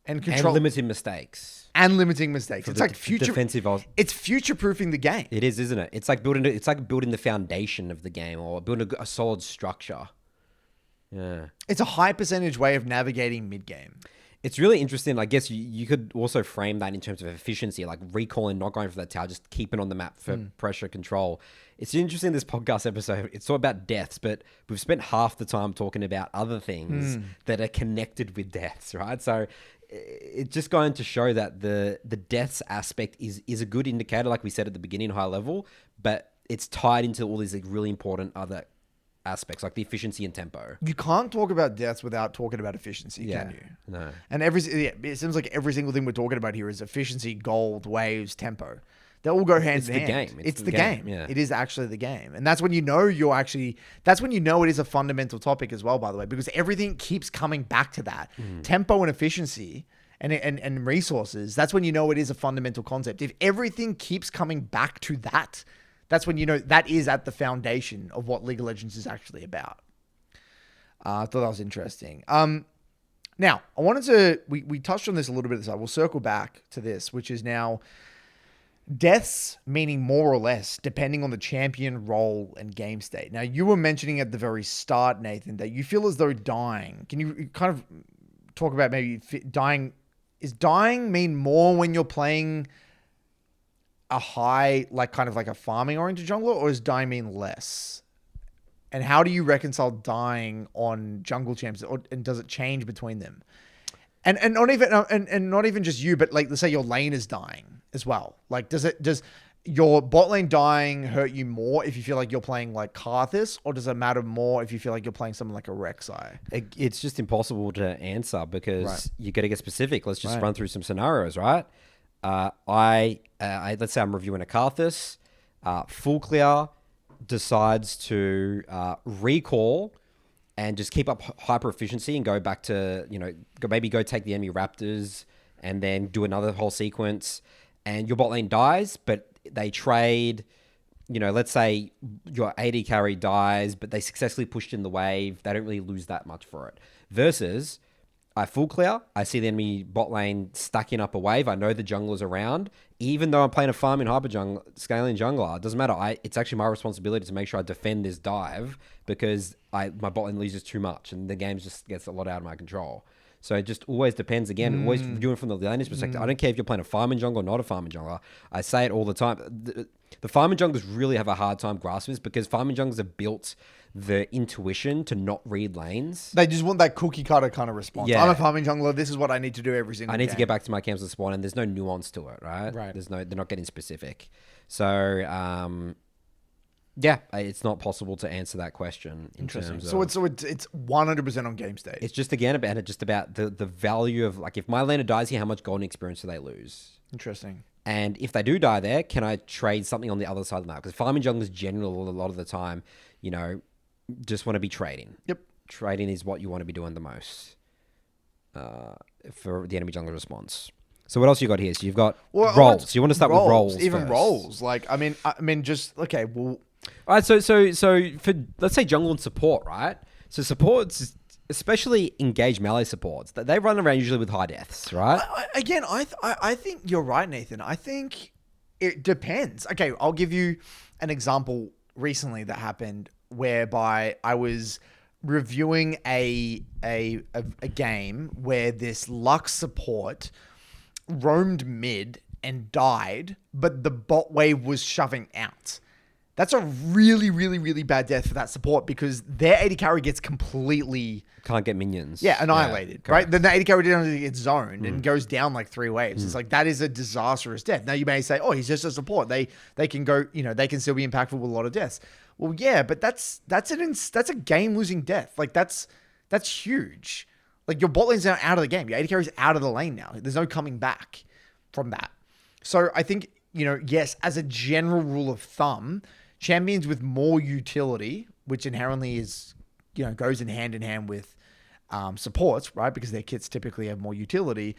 And limiting mistakes. It's like defensive. It's future-proofing the game. It is, isn't it? It's like building the foundation of the game, or building a solid structure. Yeah. It's a high percentage way of navigating mid-game. It's really interesting. I guess you could also frame that in terms of efficiency, like recalling, not going for that tower, just keeping on the map for pressure control. It's interesting, this podcast episode, it's all about deaths, but we've spent half the time talking about other things that are connected with deaths, right? So it's just going to show that the deaths aspect is a good indicator, like we said at the beginning, high level, but it's tied into all these like really important other aspects, like the efficiency and tempo. You can't talk about deaths without talking about efficiency, can you? No. And it seems like every single thing we're talking about here is efficiency, gold, waves, tempo. They all go hand in hand. It's the game. Yeah. It is actually the game. And that's when you know it is a fundamental topic as well, by the way, because everything keeps coming back to that. Tempo and efficiency and resources, that's when you know it is a fundamental concept. If everything keeps coming back to that, that's when you know that is at the foundation of what League of Legends is actually about. I thought that was interesting. Now, I wanted to... We touched on this a little bit. So we'll circle back to this, which is now... Deaths, meaning more or less, depending on the champion, role, and game state. Now, you were mentioning at the very start, Nathan, that you feel as though dying... Can you kind of talk about maybe dying... Is dying mean more when you're playing a high, like kind of like a farming-oriented jungler, or does dying mean less? And how do you reconcile dying on jungle champs, and does it change between them? And not even just you, but like let's say your lane is dying as well. Like does your bot lane dying hurt you more if you feel like you're playing like Karthus, or does it matter more if you feel like you're playing something like a Rek'Sai? It's just impossible to answer because you got to get specific. Let's just run through some scenarios, right? Let's say I'm reviewing a Karthus, full clear, decides to recall and just keep up hyper efficiency and go back to, go take the enemy raptors and then do another whole sequence, and your bot lane dies, but they trade, let's say your AD carry dies, but they successfully pushed in the wave. They don't really lose that much for it. Versus I full clear, I see the enemy bot lane stacking up a wave. I know the jungler's around. Even though I'm playing a farming scaling jungler, it doesn't matter. It's actually my responsibility to make sure I defend this dive because my bot lane loses too much and the game just gets a lot out of my control. So it just always depends. Again, always viewing from the laner's perspective. I don't care if you're playing a farming jungler or not a farming jungler. I say it all the time. The farming junglers really have a hard time grasping this because farming junglers have built the intuition to not read lanes. They just want that cookie cutter kind of response. Yeah. I'm a farming jungler. This is what I need to do every single game. I need to get back to my camps and spawn, and there's no nuance to it, right? Right. They're not getting specific. So, it's not possible to answer that question. Interesting. So it's 100% on game state. It's just again about the value of, like, if my laner dies here, how much golden experience do they lose? Interesting. And if they do die there, can I trade something on the other side of the map? Because farming junglers generally a lot of the time, just want to be trading. Yep. Trading is what you want to be doing the most for the enemy jungler response. So what else you got here? So you've got roles. You want to start with roles even first. Roles. Like, I mean, just, okay, well... All right, so for, let's say jungle and support, right? So support's especially engaged melee supports, that they run around usually with high deaths, right? I think you're right, Nathan. I think it depends. Okay, I'll give you an example recently that happened whereby I was reviewing a game where this Lux support roamed mid and died, but the bot wave was shoving out. That's a really, really, really bad death for that support because their 80 carry gets completely... Can't get minions. Yeah, annihilated, right? Then the 80 carry down gets zoned and goes down like 3 waves. It's like, that is a disastrous death. Now you may say, oh, he's just a support. They can go, they can still be impactful with a lot of deaths. Well, yeah, but that's a game-losing death. Like, that's huge. Like, your bot lane's now out of the game. Your 80 carry's out of the lane now. There's no coming back from that. So I think, yes, as a general rule of thumb, champions with more utility, which inherently is, goes in hand with supports, right? Because their kits typically have more utility.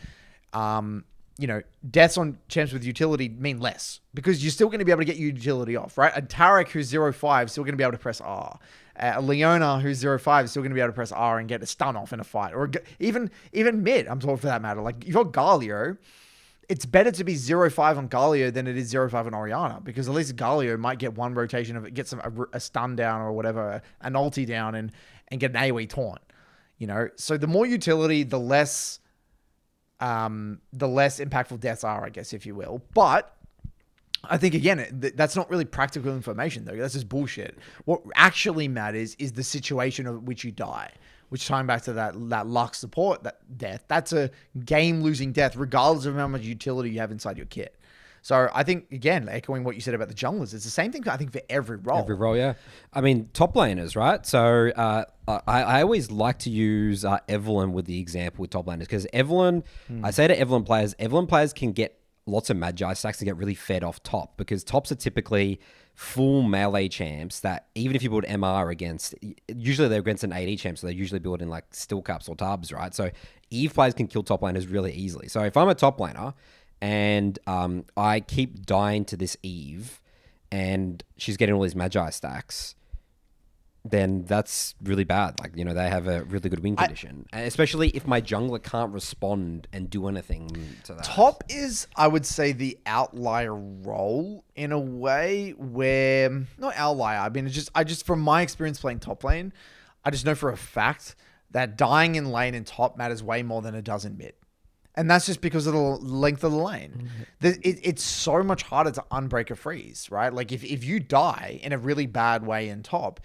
Deaths on champs with utility mean less because you're still going to be able to get your utility off, right? A Tarek who's 0-5 is still going to be able to press R. A Leona who's 0-5 is still going to be able to press R and get a stun off in a fight. Or even mid, I'm talking for that matter. Like, you've got Galio, it's better to be 0-5 on Galio than it is 0-5 on Orianna because at least Galio might get one rotation of it, get a stun down or whatever, an ulti down and get an AoE taunt. So the more utility, the less impactful deaths are, I guess, if you will. But I think, again, that's not really practical information, though. That's just bullshit. What actually matters is the situation of which you die, which time back to that Lux support, that death. That's a game-losing death, regardless of how much utility you have inside your kit. So I think, again, echoing what you said about the junglers, it's the same thing, I think, for every role. Every role, yeah. I mean, top laners, right? So I always like to use Evelyn with the example with top laners because Evelyn, I say to Evelyn players can get lots of Magi stacks to get really fed off top because tops are typically full melee champs that even if you build MR against, usually they're against an AD champ, so they usually build in like still caps or tubs, right? So Eve players can kill top laners really easily. So if I'm a top laner and I keep dying to this Eve and she's getting all these Magi stacks, then that's really bad. Like, they have a really good win condition. Especially if my jungler can't respond and do anything to that. Top is, I would say, the outlier role in a way where... Not outlier. I mean, I just from my experience playing top lane, I just know for a fact that dying in lane and top matters way more than it does in mid. And that's just because of the length of the lane. It's so much harder to unbreak a freeze, right? Like, if you die in a really bad way in top...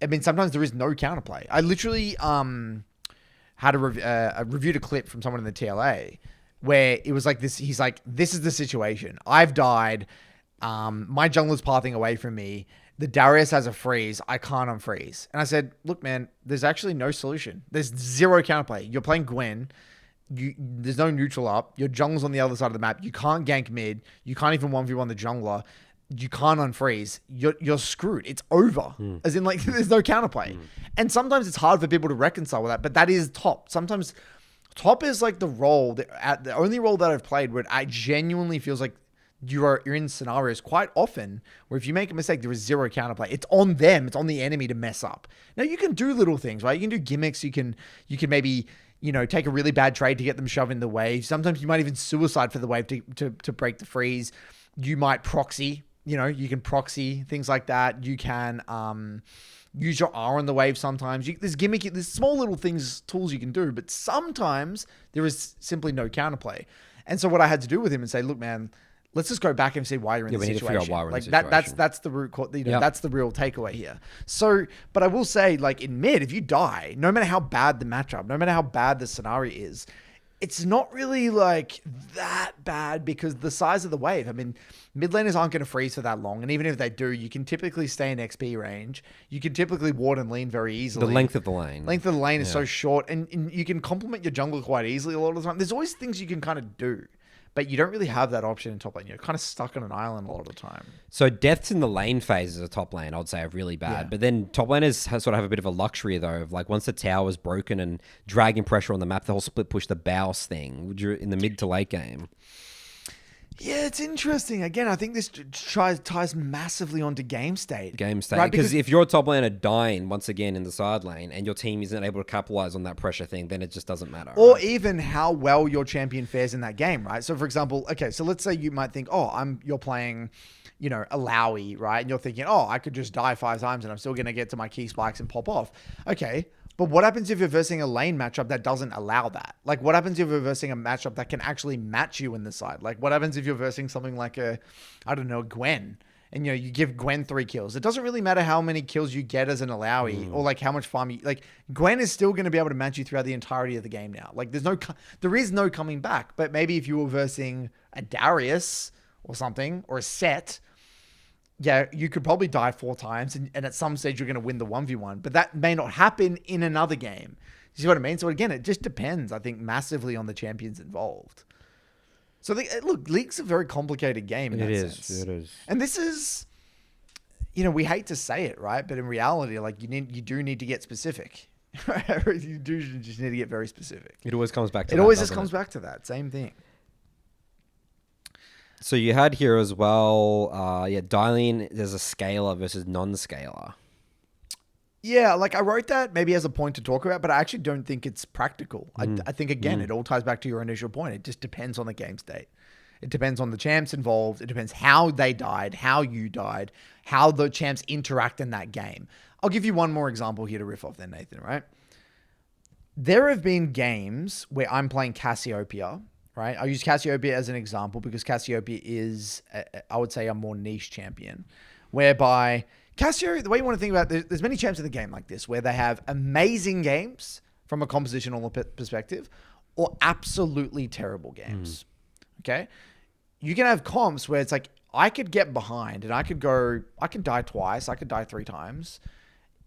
I mean, sometimes there is no counterplay. I literally had reviewed a clip from someone in the TLA where it was like this. He's like, this is the situation. I've died. My jungler's pathing away from me. The Darius has a freeze. I can't unfreeze. And I said, look, man, there's actually no solution. There's zero counterplay. You're playing Gwen. There's no neutral up. Your jungler's on the other side of the map. You can't gank mid. You can't even 1v1 the jungler. You can't unfreeze. You're screwed. It's over. As in, like, there's no counterplay. And sometimes it's hard for people to reconcile with that, but that is top. Sometimes top is like the role, the only role that I've played where I genuinely feels like you're in scenarios quite often where if you make a mistake, there is zero counterplay. It's on them. It's on the enemy to mess up. Now, you can do little things, right? You can do gimmicks. You can maybe, take a really bad trade to get them shoved in the wave. Sometimes you might even suicide for the wave to break the freeze. You might proxy. You can proxy, things like that. You can use your R on the wave sometimes. There's small little tools you can do, but sometimes there is simply no counterplay. And so what I had to do with him and say, look, man, let's just go back and see why you're in the situation. We need to figure out why we're in the situation. That's the root cause. That's the real takeaway here. So, but I will say, like, in mid, if you die, no matter how bad the matchup, no matter how bad the scenario is, it's not really like that bad because the size of the wave. I mean, mid laners aren't going to freeze for that long. And even if they do, you can typically stay in XP range. You can typically ward and lean very easily. The length of the lane. Length of the lane is so short. And you can complement your jungle quite easily a lot of the time. There's always things you can kind of do. But you don't really have that option in top lane. You're kind of stuck on an island a lot of the time. So deaths in the lane phase as a top lane, I'd say, are really bad. Yeah. But then top laners sort of have a bit of a luxury, though, of like once the tower's broken and dragging pressure on the map, the whole split push, the Baus thing in the mid to late game. Yeah, it's interesting. Again, I think this ties massively onto game state. Game state. Right, Because if your top laner dying once again in the side lane and your team isn't able to capitalize on that pressure thing, then it just doesn't matter. Or right? even how well your champion fares in that game, right? So, for example, okay, so let's say you might think, you're playing, a Lowy, right? And you're thinking, I could just die 5 times and I'm still going to get to my key spikes and pop off. Okay, but what happens if you're versing a lane matchup that doesn't allow that? Like, what happens if you're versing a matchup that can actually match you in the side? Like, what happens if you're versing something like Gwen? And, you give Gwen 3 kills. It doesn't really matter how many kills you get as an Alawi or, like, how much farm you... Like, Gwen is still going to be able to match you throughout the entirety of the game now. Like, there is no coming back. But maybe if you were versing a Darius or something, or a Set... Yeah, you could probably die 4 times, and at some stage you're going to win the 1v1, but that may not happen in another game. You see what I mean? So again, it just depends, I think, massively on the champions involved. So look, League's a very complicated game in that sense. It is. And this is, we hate to say it, right? But in reality, like you do need to get specific. You do just need to get very specific. It always comes back to It that, always just doesn't comes back to that same thing. So you had here as well, dialing, there's a scalar versus non-scalar. Yeah, like I wrote that maybe as a point to talk about, but I actually don't think it's practical. I think, again, it all ties back to your initial point. It just depends on the game state. It depends on the champs involved. It depends how they died, how you died, how the champs interact in that game. I'll give you one more example here to riff off then, Nathan, right? There have been games where I'm playing Cassiopeia, right? I'll use Cassiopeia as an example because Cassiopeia is, I would say, a more niche champion, whereby Cassio, the way you want to think about it, there's many champs in the game like this where they have amazing games from a compositional perspective or absolutely terrible games, okay? You can have comps where it's like, I could get behind and I can die twice, I could die 3 times.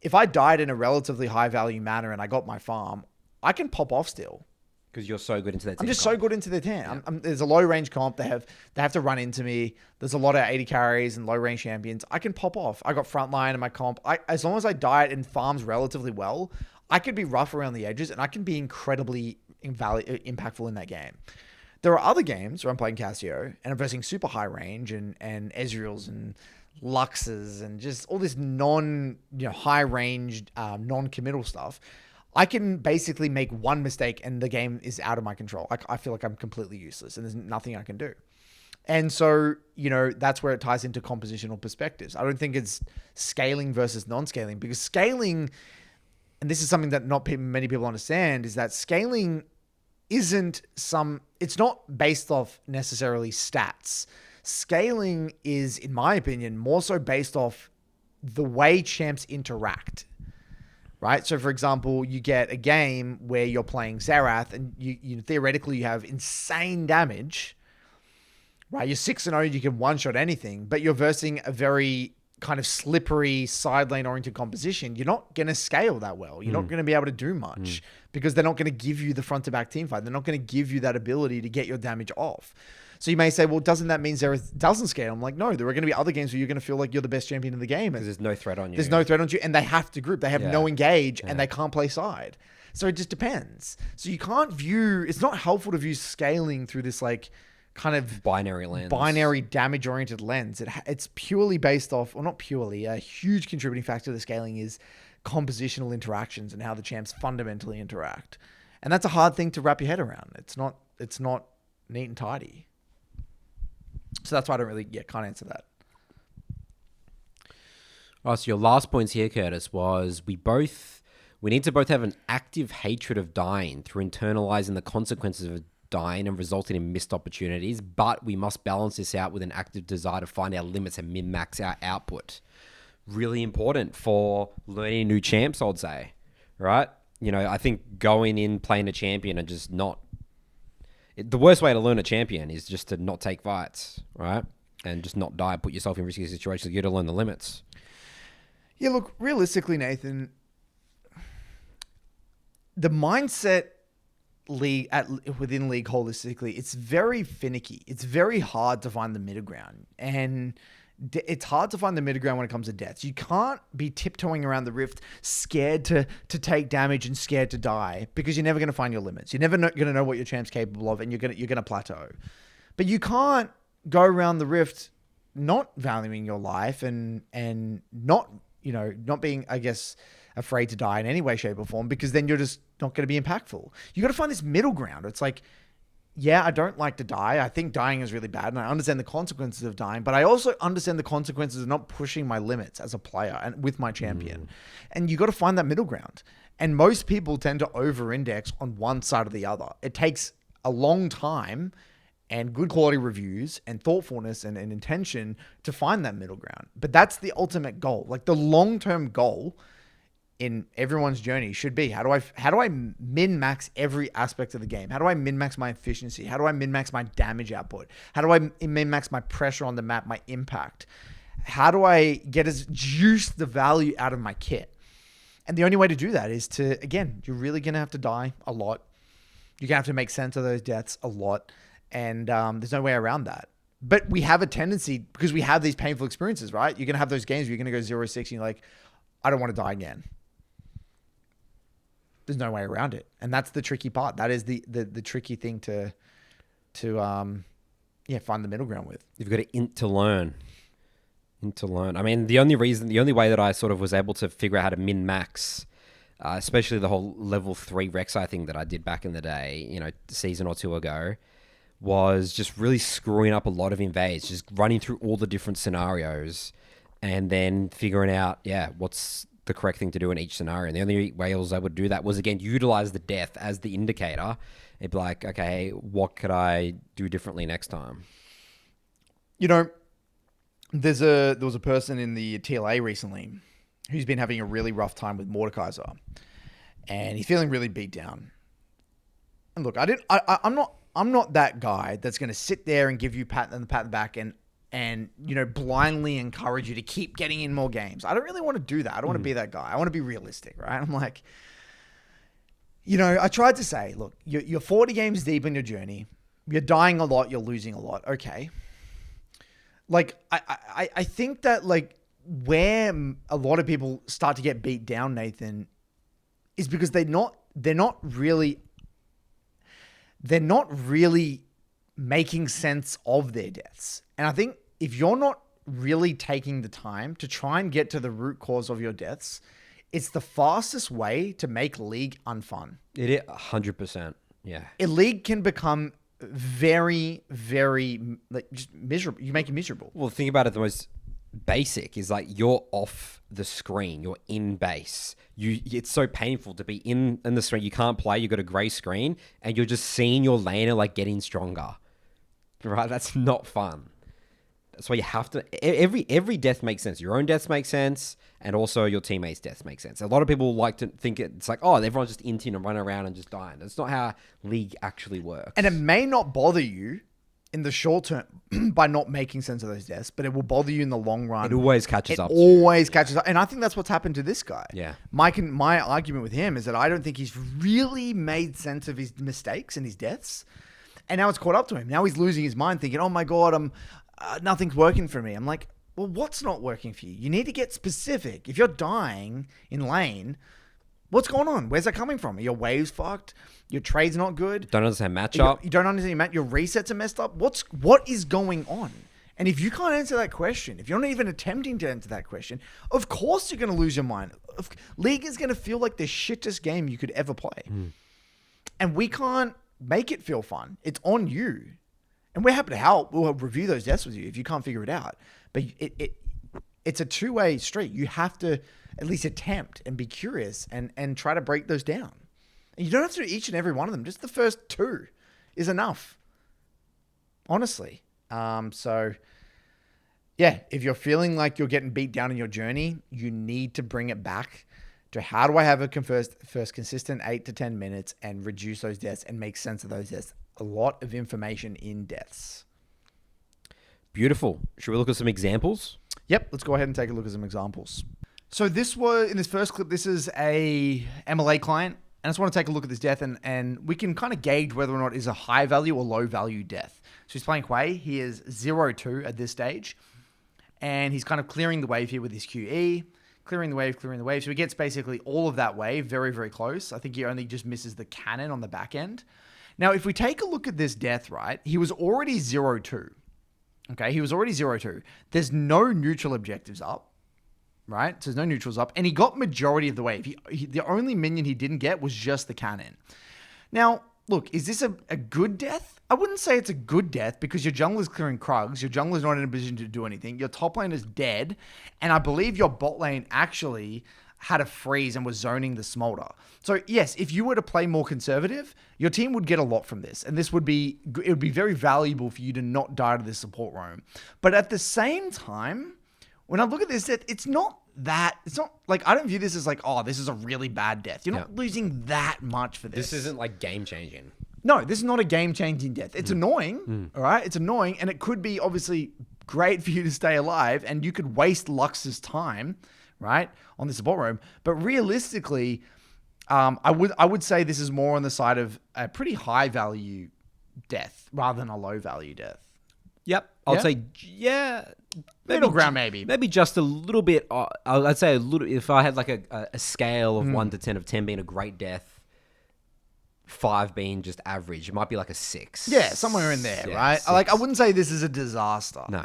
If I died in a relatively high value manner and I got my farm, I can pop off still. Because you're so good into that team. I'm just so good into the team. Yeah. There's a low range comp. They have to run into me. There's a lot of 80 carries and low range champions. I can pop off. I got frontline in my comp. As long as I diet and farms relatively well, I could be rough around the edges and I can be incredibly impactful in that game. There are other games where I'm playing Cassio and I'm versing super high range and Ezreals and Luxes and just all this high range, non-committal stuff. I can basically make one mistake and the game is out of my control. I feel like I'm completely useless and there's nothing I can do. And so, that's where it ties into compositional perspectives. I don't think it's scaling versus non-scaling because scaling, and this is something that many people understand, is that scaling it's not based off necessarily stats. Scaling is, in my opinion, more so based off the way champs interact. Right? So, for example, you get a game where you're playing Xerath and you theoretically you have insane damage, right? You're 6-0, you can one-shot anything, but you're versing a very kind of slippery side lane oriented composition. You're not going to scale that well. You're not going to be able to do much because they're not going to give you the front to back team fight. They're not going to give you that ability to get your damage off. So you may say, well, doesn't that mean Xerath doesn't scale? I'm like, no, there are going to be other games where you're going to feel like you're the best champion in the game. Because there's no threat on you. There's no threat on you, and they have to group. They have no engage, and they can't play side. So it just depends. So you can't it's not helpful to view scaling through this like kind of binary lens, binary damage-oriented lens. It's purely based off, or not purely, a huge contributing factor to the scaling is compositional interactions and how the champs fundamentally interact. And that's a hard thing to wrap your head around. It's not neat and tidy. So that's why I don't really can't answer that. Oh, so your last points here, Curtis, was we need to both have an active hatred of dying through internalizing the consequences of dying and resulting in missed opportunities, but we must balance this out with an active desire to find our limits and min-max our output. Really important for learning new champs, I'd say, right? I think going in playing a champion and just not... The worst way to learn a champion is just to not take fights, right? And just not die, put yourself in risky situations. You got to learn the limits. Yeah, look, realistically, Nathan, the mindset within League holistically, it's very finicky. It's very hard to find the middle ground. And it's hard to find the middle ground when it comes to deaths. You can't be tiptoeing around the rift, scared to take damage and scared to die, because you're never going to find your limits. You're never going to know what your champ's capable of, and you're going to plateau. But you can't go around the rift not valuing your life and not, not being, I guess, afraid to die in any way, shape, or form, because then you're just not going to be impactful. You got to find this middle ground. It's like, yeah, I don't like to die. I think dying is really bad, and I understand the consequences of dying, but I also understand the consequences of not pushing my limits as a player and with my champion. And you got to find that middle ground. And most people tend to over-index on one side or the other. It takes a long time and good quality reviews and thoughtfulness and intention to find that middle ground. But that's the ultimate goal. Like the long-term goal in everyone's journey should be, how do I min-max every aspect of the game? How do I min-max my efficiency? How do I min-max my damage output? How do I min-max my pressure on the map, my impact? How do I get juice the value out of my kit? And the only way to do that is to, again, you're really going to have to die a lot. You're going to have to make sense of those deaths a lot. And there's no way around that. But we have a tendency, because we have these painful experiences, right? You're going to have those games where you're going to go 0-6 and you're like, I don't want to die again. There's no way around it. And that's the tricky part. That is the tricky thing to find the middle ground with. You've got to learn. I mean, the only way that I sort of was able to figure out how to min-max, especially the whole level 3 Rek'Sai thing that I did back in the day, season or two ago, was just really screwing up a lot of invades, just running through all the different scenarios and then figuring out, what's the correct thing to do in each scenario. And the only way I would do that was, again, utilize the death as the indicator. It'd be like, okay, what could I do differently next time? There was a person in the TLA recently who's been having a really rough time with Mordekaiser, and he's feeling really beat down. And look, I'm not that guy that's going to sit there and give you pat on the back and blindly encourage you to keep getting in more games. I don't really want to do that. I don't want to be that guy. I want to be realistic, right? I'm like, I tried to say, look, you're 40 games deep in your journey. You're dying a lot. You're losing a lot. Okay. Like, I think that, like, where a lot of people start to get beat down, Nathan, is because they're not really making sense of their deaths. And I think if you're not really taking the time to try and get to the root cause of your deaths, it's the fastest way to make League unfun. It is 100%. Yeah. A League can become very, very, like, just miserable. You make it miserable. Well, think about it. The most basic is, like, you're off the screen. You're in base. It's so painful to be in the screen. You can't play. You've got a grey screen, and you're just seeing your laner, like, getting stronger. Right? That's not fun. That's why you have to... Every death makes sense. Your own deaths make sense, and also your teammates' deaths make sense. A lot of people like to think it's like, oh, everyone's just inting and running around and just dying. That's not how League actually works. And it may not bother you in the short term by not making sense of those deaths, but it will bother you in the long run. It always catches up. And I think that's what's happened to this guy. Yeah. My argument with him is that I don't think he's really made sense of his mistakes and his deaths. And now it's caught up to him. Now he's losing his mind thinking, oh my God, nothing's working for me. I'm like, well, what's not working for you? You need to get specific. If you're dying in lane, what's going on? Where's that coming from? Are your waves fucked? Your trade's not good? Don't understand matchup. You don't understand your match. Your resets are messed up. What is going on? And if you can't answer that question, if you're not even attempting to answer that question, of course you're going to lose your mind. League is going to feel like the shittest game you could ever play. And we can't make it feel fun. It's on you. And we're happy to help. We'll review those deaths with you if you can't figure it out. But it's a two-way street. You have to at least attempt and be curious and try to break those down. And you don't have to do each and every one of them. Just the first two is enough. Honestly. So, yeah, if you're feeling like you're getting beat down in your journey, you need to bring it back to how do I have a first consistent 8 to 10 minutes and reduce those deaths and make sense of those deaths. A lot of information in deaths. Beautiful. Should we look at some examples? Yep, let's go ahead and take a look at some examples. So in this first clip, this is a MLA client. And I just want to take a look at this death and we can kind of gauge whether or not it's a high value or low value death. So he's playing Hui. He is 0-2 at this stage. And he's kind of clearing the wave here with his QE. Clearing the wave. So he gets basically all of that wave very, very close. I think he only just misses the cannon on the back end. Now, if we take a look at this death, right, he was already 0-2. Okay, he was already 0-2. There's no neutral objectives up, right? So there's no neutrals up. And he got majority of the wave. The only minion he didn't get was just the cannon. Now, look, is this a good death? I wouldn't say it's a good death because your jungler's clearing Krugs. Your jungler's not in a position to do anything. Your top lane is dead. And I believe your bot lane actually had a freeze and was zoning the smolder. So yes, if you were to play more conservative, your team would get a lot from this. And it would be very valuable for you to not die to this support roam. But at the same time, when I look at this death, it's not like, I don't view this as like, oh, this is a really bad death. You're not losing that much for this. This isn't like game changing. No, this is not a game changing death. It's annoying. All right. It's annoying. And it could be obviously great for you to stay alive and you could waste Lux's time, right, on the support roam. But realistically, I would say this is more on the side of a pretty high value death rather than a low value death. Yep. I'd say, yeah. Middle ground, maybe. Maybe just a little bit. I'd say a little. If I had like a scale of 1 to 10, of 10 being a great death, 5 being just average, it might be like a 6. Yeah, somewhere in there, right? 6. Like, I wouldn't say this is a disaster. No.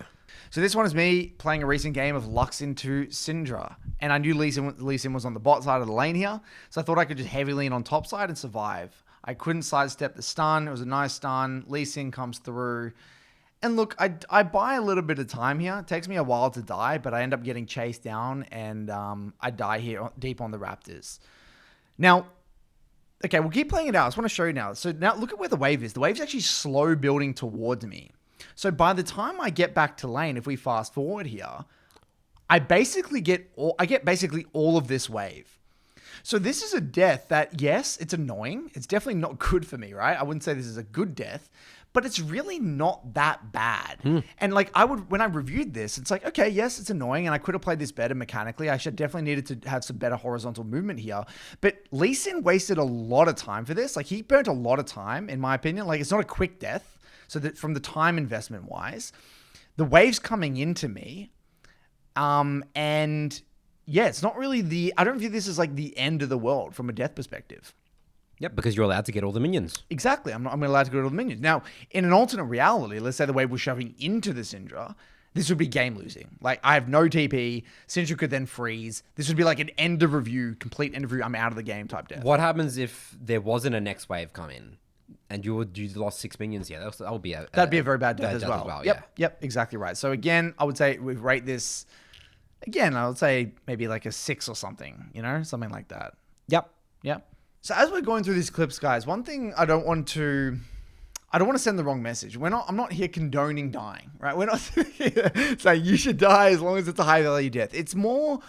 So this one is me playing a recent game of Lux into Syndra. And I knew Lee Sin was on the bot side of the lane here. So I thought I could just heavy lean on top side and survive. I couldn't sidestep the stun. It was a nice stun. Lee Sin comes through. And look, I buy a little bit of time here. It takes me a while to die, but I end up getting chased down and I die here deep on the Raptors. Now, okay, we'll keep playing it out. I just want to show you now. So now look at where the wave is. The wave's actually slow building towards me. So by the time I get back to lane, if we fast forward here, I basically get all of this wave. So this is a death that, yes, it's annoying. It's definitely not good for me, right? I wouldn't say this is a good death, but it's really not that bad. And like when I reviewed this, it's like, okay, yes, it's annoying and I could have played this better mechanically. I should definitely needed to have some better horizontal movement here. But Lee Sin wasted a lot of time for this. Like he burnt a lot of time, in my opinion. Like it's not a quick death. So that from the time investment wise, the wave's coming into me. And yeah, it's not really I don't view this as like the end of the world from a death perspective. Yep, because you're allowed to get all the minions. Exactly. I'm allowed to go to all the minions. Now, in an alternate reality, let's say the wave was shoving into the Syndra, this would be game losing. Like, I have no TP. Syndra could then freeze. This would be like an end of review, complete end of review. I'm out of the game type death. What happens if there wasn't a next wave come in and you lost 6 minions here? That would be that'd be a very bad death as well. Yeah. Yep, exactly right. So again, I would say we rate this, again, I would say maybe like a 6 or something, something like that. Yep. So as we're going through these clips, guys, one thing I don't want to send the wrong message. I'm not here condoning dying, right? We're not here saying you should die as long as it's a high value death. It's more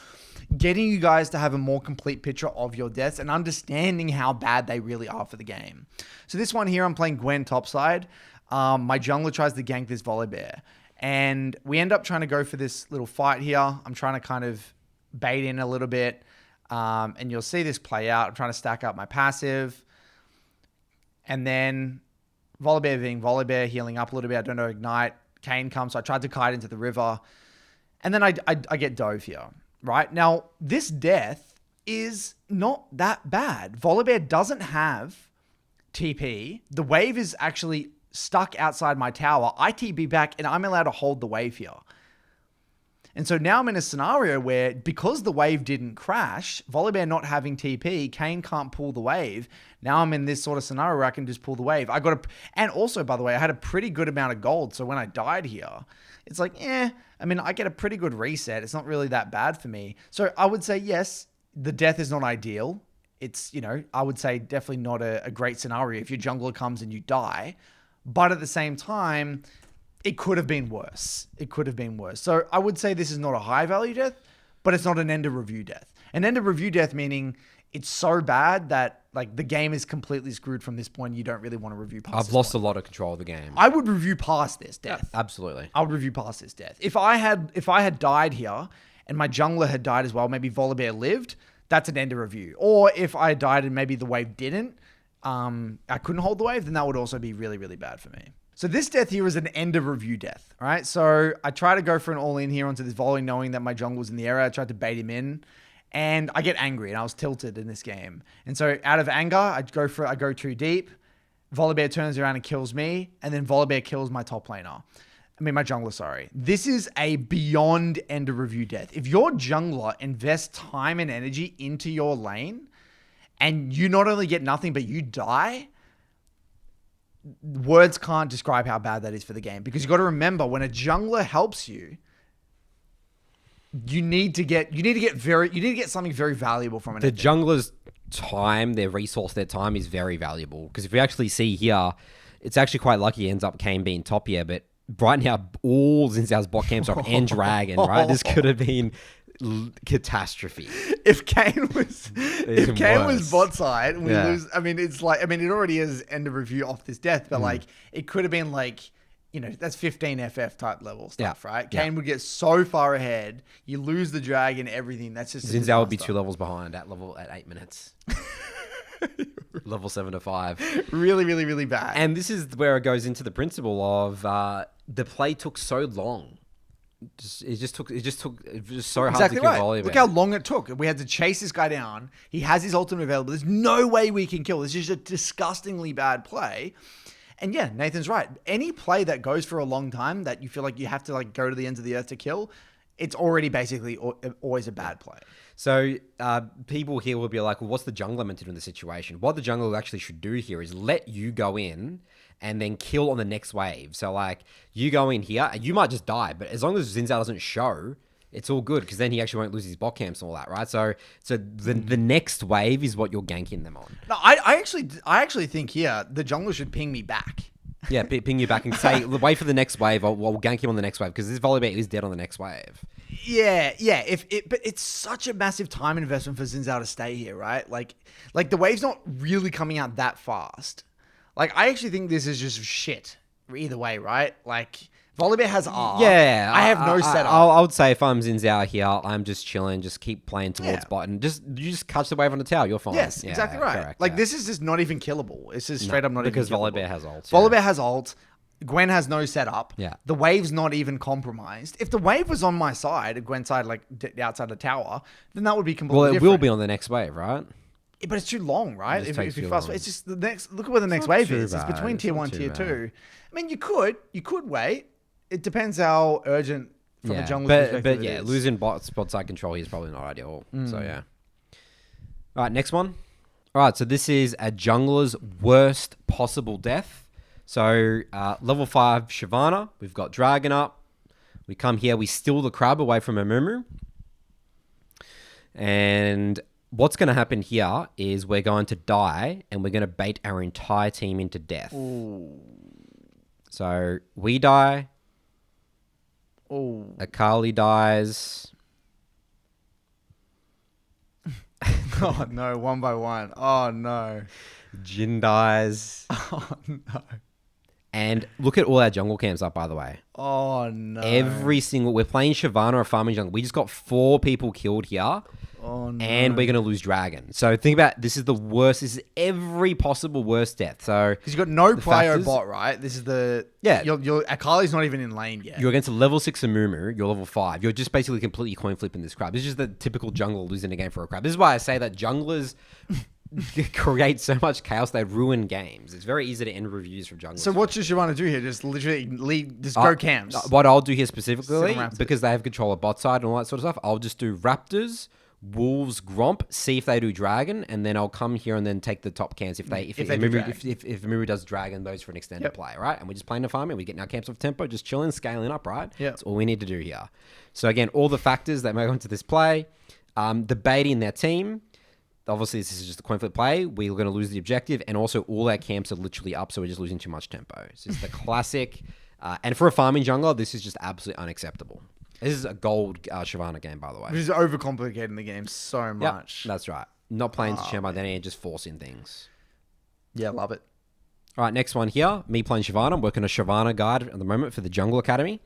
getting you guys to have a more complete picture of your deaths and understanding how bad they really are for the game. So this one here, I'm playing Gwen topside. My jungler tries to gank this Volibear. And we end up trying to go for this little fight here. I'm trying to kind of bait in a little bit. And you'll see this play out. I'm trying to stack up my passive. And then Volibear being Volibear, healing up a little bit. I don't know, ignite. Kayn comes. So I tried to kite into the river. And then I get dove here. Right? Now, this death is not that bad. Volibear doesn't have TP. The wave is actually stuck outside my tower. I TP back and I'm allowed to hold the wave here. And so now I'm in a scenario where, because the wave didn't crash, Volibear not having TP, Kayn can't pull the wave. Now I'm in this sort of scenario where I can just pull the wave. And also, by the way, I had a pretty good amount of gold. So when I died here, it's like, I get a pretty good reset. It's not really that bad for me. So I would say, yes, the death is not ideal. It's, I would say definitely not a great scenario if your jungler comes and you die. But at the same time, it could have been worse. So I would say this is not a high value death, but it's not an end of review death. An end of review death meaning it's so bad that like the game is completely screwed from this point. You don't really want to review past I've lost a lot of control of the game. I would review past this death. Yeah, absolutely. I would review past this death. If I had died here and my jungler had died as well, maybe Volibear lived, that's an end of review. Or if I died and maybe the wave didn't, I couldn't hold the wave, then that would also be really, really bad for me. So this death here is an end of review death, all right? So I try to go for an all-in here onto this volley, knowing that my jungle was in the area. I tried to bait him in, and I get angry, and I was tilted in this game. And so out of anger, I go too deep. Volibear turns around and kills me, and then Volibear kills my top laner. my jungler, sorry. This is a beyond end of review death. If your jungler invests time and energy into your lane and you not only get nothing, but you die, words can't describe how bad that is for the game. Because you got to remember, when a jungler helps you, you need to get something very valuable from it. The jungler's time, their resource, their time is very valuable. Because if we actually see here, it's actually quite lucky he ends up Kane being top here, but right now, all Xin Zhao's bot camps are and Dragon, right? This could have been catastrophe. If Kane was bot side, and we lose. I mean, it already is end of review off this death, but like it could have been like, that's 15 FF type level stuff, right? Kane would get so far ahead, you lose the dragon, everything. That's just Xin Zhao would be 2 levels behind at 8 minutes. Level 7 to 5. Really, really, really bad. And this is where it goes into the principle of the play took so long. It was so hard to kill Volibear. Look how long it took. We had to chase this guy down. He has his ultimate available. There's no way we can kill. This is a disgustingly bad play. And yeah, Nathan's right. Any play that goes for a long time that you feel like you have to like go to the ends of the earth to kill, it's already basically always a bad play. So people here will be like, well, what's the jungler meant to do in the situation? What the jungler actually should do here is let you go in and then kill on the next wave. So like you go in here and you might just die, but as long as Xin Zhao doesn't show, it's all good because then he actually won't lose his bot camps and all that, right? So the next wave is what you're ganking them on. No, I actually think here the jungler should ping me back. Yeah, ping you back and say, wait for the next wave. We'll gank him on the next wave because this Volibear is dead on the next wave. Yeah. But it's such a massive time investment for Xin Zhao to stay here, right? Like the wave's not really coming out that fast. Like I actually think this is just shit either way, right? Like Volibear has R. Yeah, I have no setup. I would say if I'm Xin Zhao here, I'm just chilling, just keep playing towards bot, and you just catch the wave on the tower, you're fine. Yes, exactly right. Correct, like this is just not even killable. It's just straight up not even because killable. Volibear has ult. Volibear has ult. Gwen has no setup. Yeah. The wave's not even compromised. If the wave was on my side, Gwen's side, like outside the tower, then that would be completely different. Well, it will be on the next wave, right? Yeah, but it's too long, right? If you fast, it's just the next. Look at where the next It's wave not is. too It's bad. between It's tier not 1, too tier bad. 2. I mean, you could wait. It depends how urgent from a jungler's perspective but it yeah, is. losing spot side control here is probably not ideal. So yeah. All right, next one. All right, so this is a jungler's worst possible death. So level 5 Shyvana, we've got Dragon up. We come here, we steal the crab away from Amumu. And what's going to happen here is we're going to die and we're going to bait our entire team into death. Ooh. So we die. Oh. Akali dies. Oh no, one by one. Oh no. Jin dies. Oh no. And look at all our jungle camps up, by the way. Oh no. We're playing Shyvana or farming jungle. We just got 4 people killed here. Oh no. And we're going to lose Dragon. So think about, this is the worst. This is every possible worst death. So because you've got no prio factors- bot, right? This is the... Yeah. Your Akali's not even in lane yet. you're against a level 6 Amumu. You're level 5. You're just basically completely coin flipping this crab. This is just the typical jungler losing a game for a crab. This is why I say that junglers create so much chaos. They ruin games. It's very easy to end reviews from junglers. So what does you want to do here? Just literally go camps. What I'll do here specifically, Sit around because they have control of bot side and all that sort of stuff, I'll just do Raptors, Wolves, Gromp, see if they do Dragon, and then I'll come here and then take the top camps if Amumu does Dragon, those for an extended play, right? And we're just playing the farming, we're getting our camps off tempo, just chilling, scaling up, right? Yeah. That's all we need to do here. So again, all the factors that may go into this play, the bait in their team, obviously this is just a coin flip play, we're going to lose the objective, and also all our camps are literally up, so we're just losing too much tempo. So it's the classic, and for a farming jungler, this is just absolutely unacceptable. This is a gold Shyvana game, by the way. Which is overcomplicating the game so much. That's right. Not playing to champ identity and just forcing things. Yeah, love it. All right, next one here. Me playing Shyvana. I'm working a Shyvana guide at the moment for the Jungle Academy.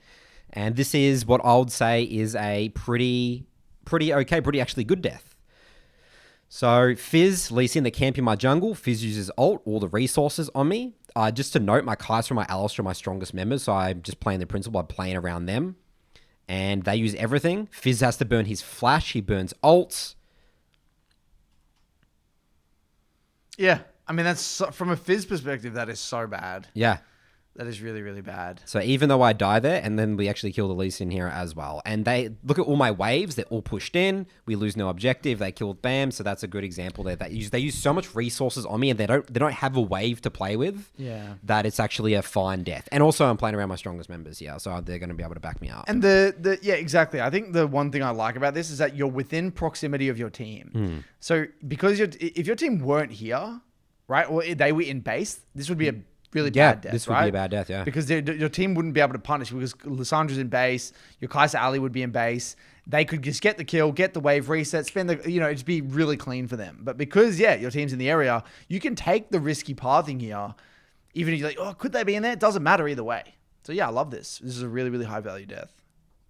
And this is what I would say is a pretty actually good death. So Fizz, Lee Sin, the camp in my jungle. Fizz uses ult, all the resources on me. Just to note, my Kai'Sa and my Alistar are my strongest members, so I'm just playing the principle by playing around them. And they use everything. Fizz has to burn his flash. He burns ults. Yeah. I mean, that's from a Fizz perspective, that is so bad. Yeah. That is really, really bad. So even though I die there, and then we actually kill the Lee Sin here as well. And they look at all my waves; they're all pushed in. We lose no objective. They killed Bam, so that's a good example there. They use so much resources on me, and they don't have a wave to play with. Yeah. That it's actually a fine death. And also, I'm playing around my strongest members here, so they're going to be able to back me up. And yeah, exactly. I think the one thing I like about this is that you're within proximity of your team. So because if your team weren't here, right, or they were in base, this would be a really bad death, this would be a bad death, yeah. Because your team wouldn't be able to punish because Lissandra's in base, your Kaiser Ali would be in base. They could just get the kill, get the wave reset, spend it'd be really clean for them. But because, your team's in the area, you can take the risky pathing here. Even if you're like, oh, could they be in there? It doesn't matter either way. So I love this. This is a really, really high value death.